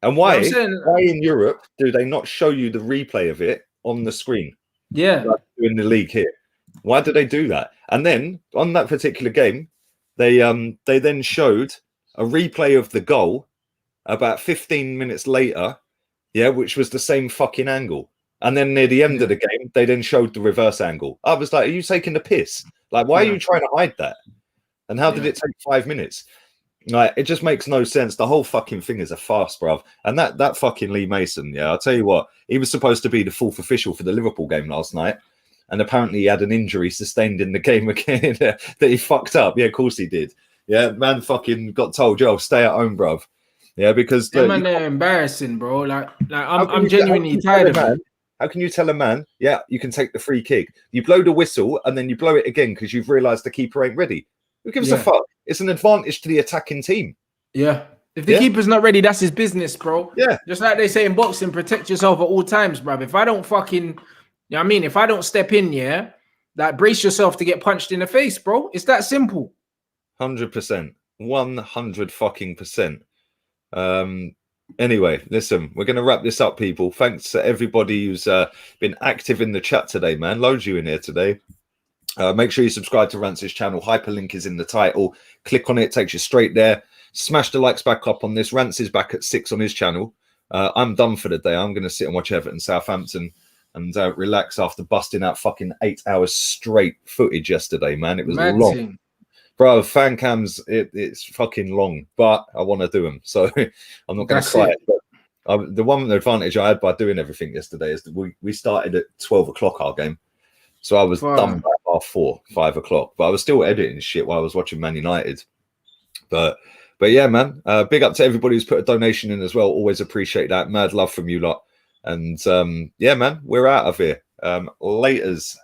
And why in Europe do they not show you the replay of it on the screen? Yeah. Like in the league here. Why do they do that? And then on that particular game, they then showed a replay of the goal about 15 minutes later, which was the same fucking angle. And then near the end of the game, they then showed the reverse angle. I was like, are you taking the piss? Like, why are you trying to hide that? And how did it take 5 minutes? Like, it just makes no sense. The whole fucking thing is a farce, bruv. And that fucking Lee Mason, yeah, I'll tell you what, he was supposed to be the fourth official for the Liverpool game last night. And apparently he had an injury sustained in the game again that he fucked up. Yeah, of course he did. Yeah, man fucking got told, yo, stay at home, bruv. Yeah, because... man, they're embarrassing, bro. Like I'm genuinely tired of it. How can you tell a man, yeah, you can take the free kick? You blow the whistle and then you blow it again because you've realised the keeper ain't ready. Who gives a fuck? It's an advantage to the attacking team. Yeah. If the keeper's not ready, that's his business, bro. Yeah. Just like they say in boxing, protect yourself at all times, bruv. If I don't fucking, you know what I mean? If I don't step in, yeah, like brace yourself to get punched in the face, bro. It's that simple. 100%. 100 fucking percent. Anyway, listen, we're going to wrap this up, people. Thanks to everybody who's been active in the chat today, man. Loads you in here today. Make sure you subscribe to Rance's channel. Hyperlink is in the title. Click on it, takes you straight there. Smash the likes back up on this. Rance is back at 6 on his channel. I'm done for the day. I'm going to sit and watch Everton Southampton and relax after busting out fucking 8 hours straight footage yesterday, man. It was long. Bro, fan cams, it's fucking long, but I want to do them, so I'm not going to cry. But the one advantage I had by doing everything yesterday is that we started at 12 o'clock our game, so I was done by 4:30, 5 o'clock. But I was still editing shit while I was watching Man United. But yeah, man, big up to everybody who's put a donation in as well. Always appreciate that. Mad love from you lot. And yeah, man, we're out of here. Laters.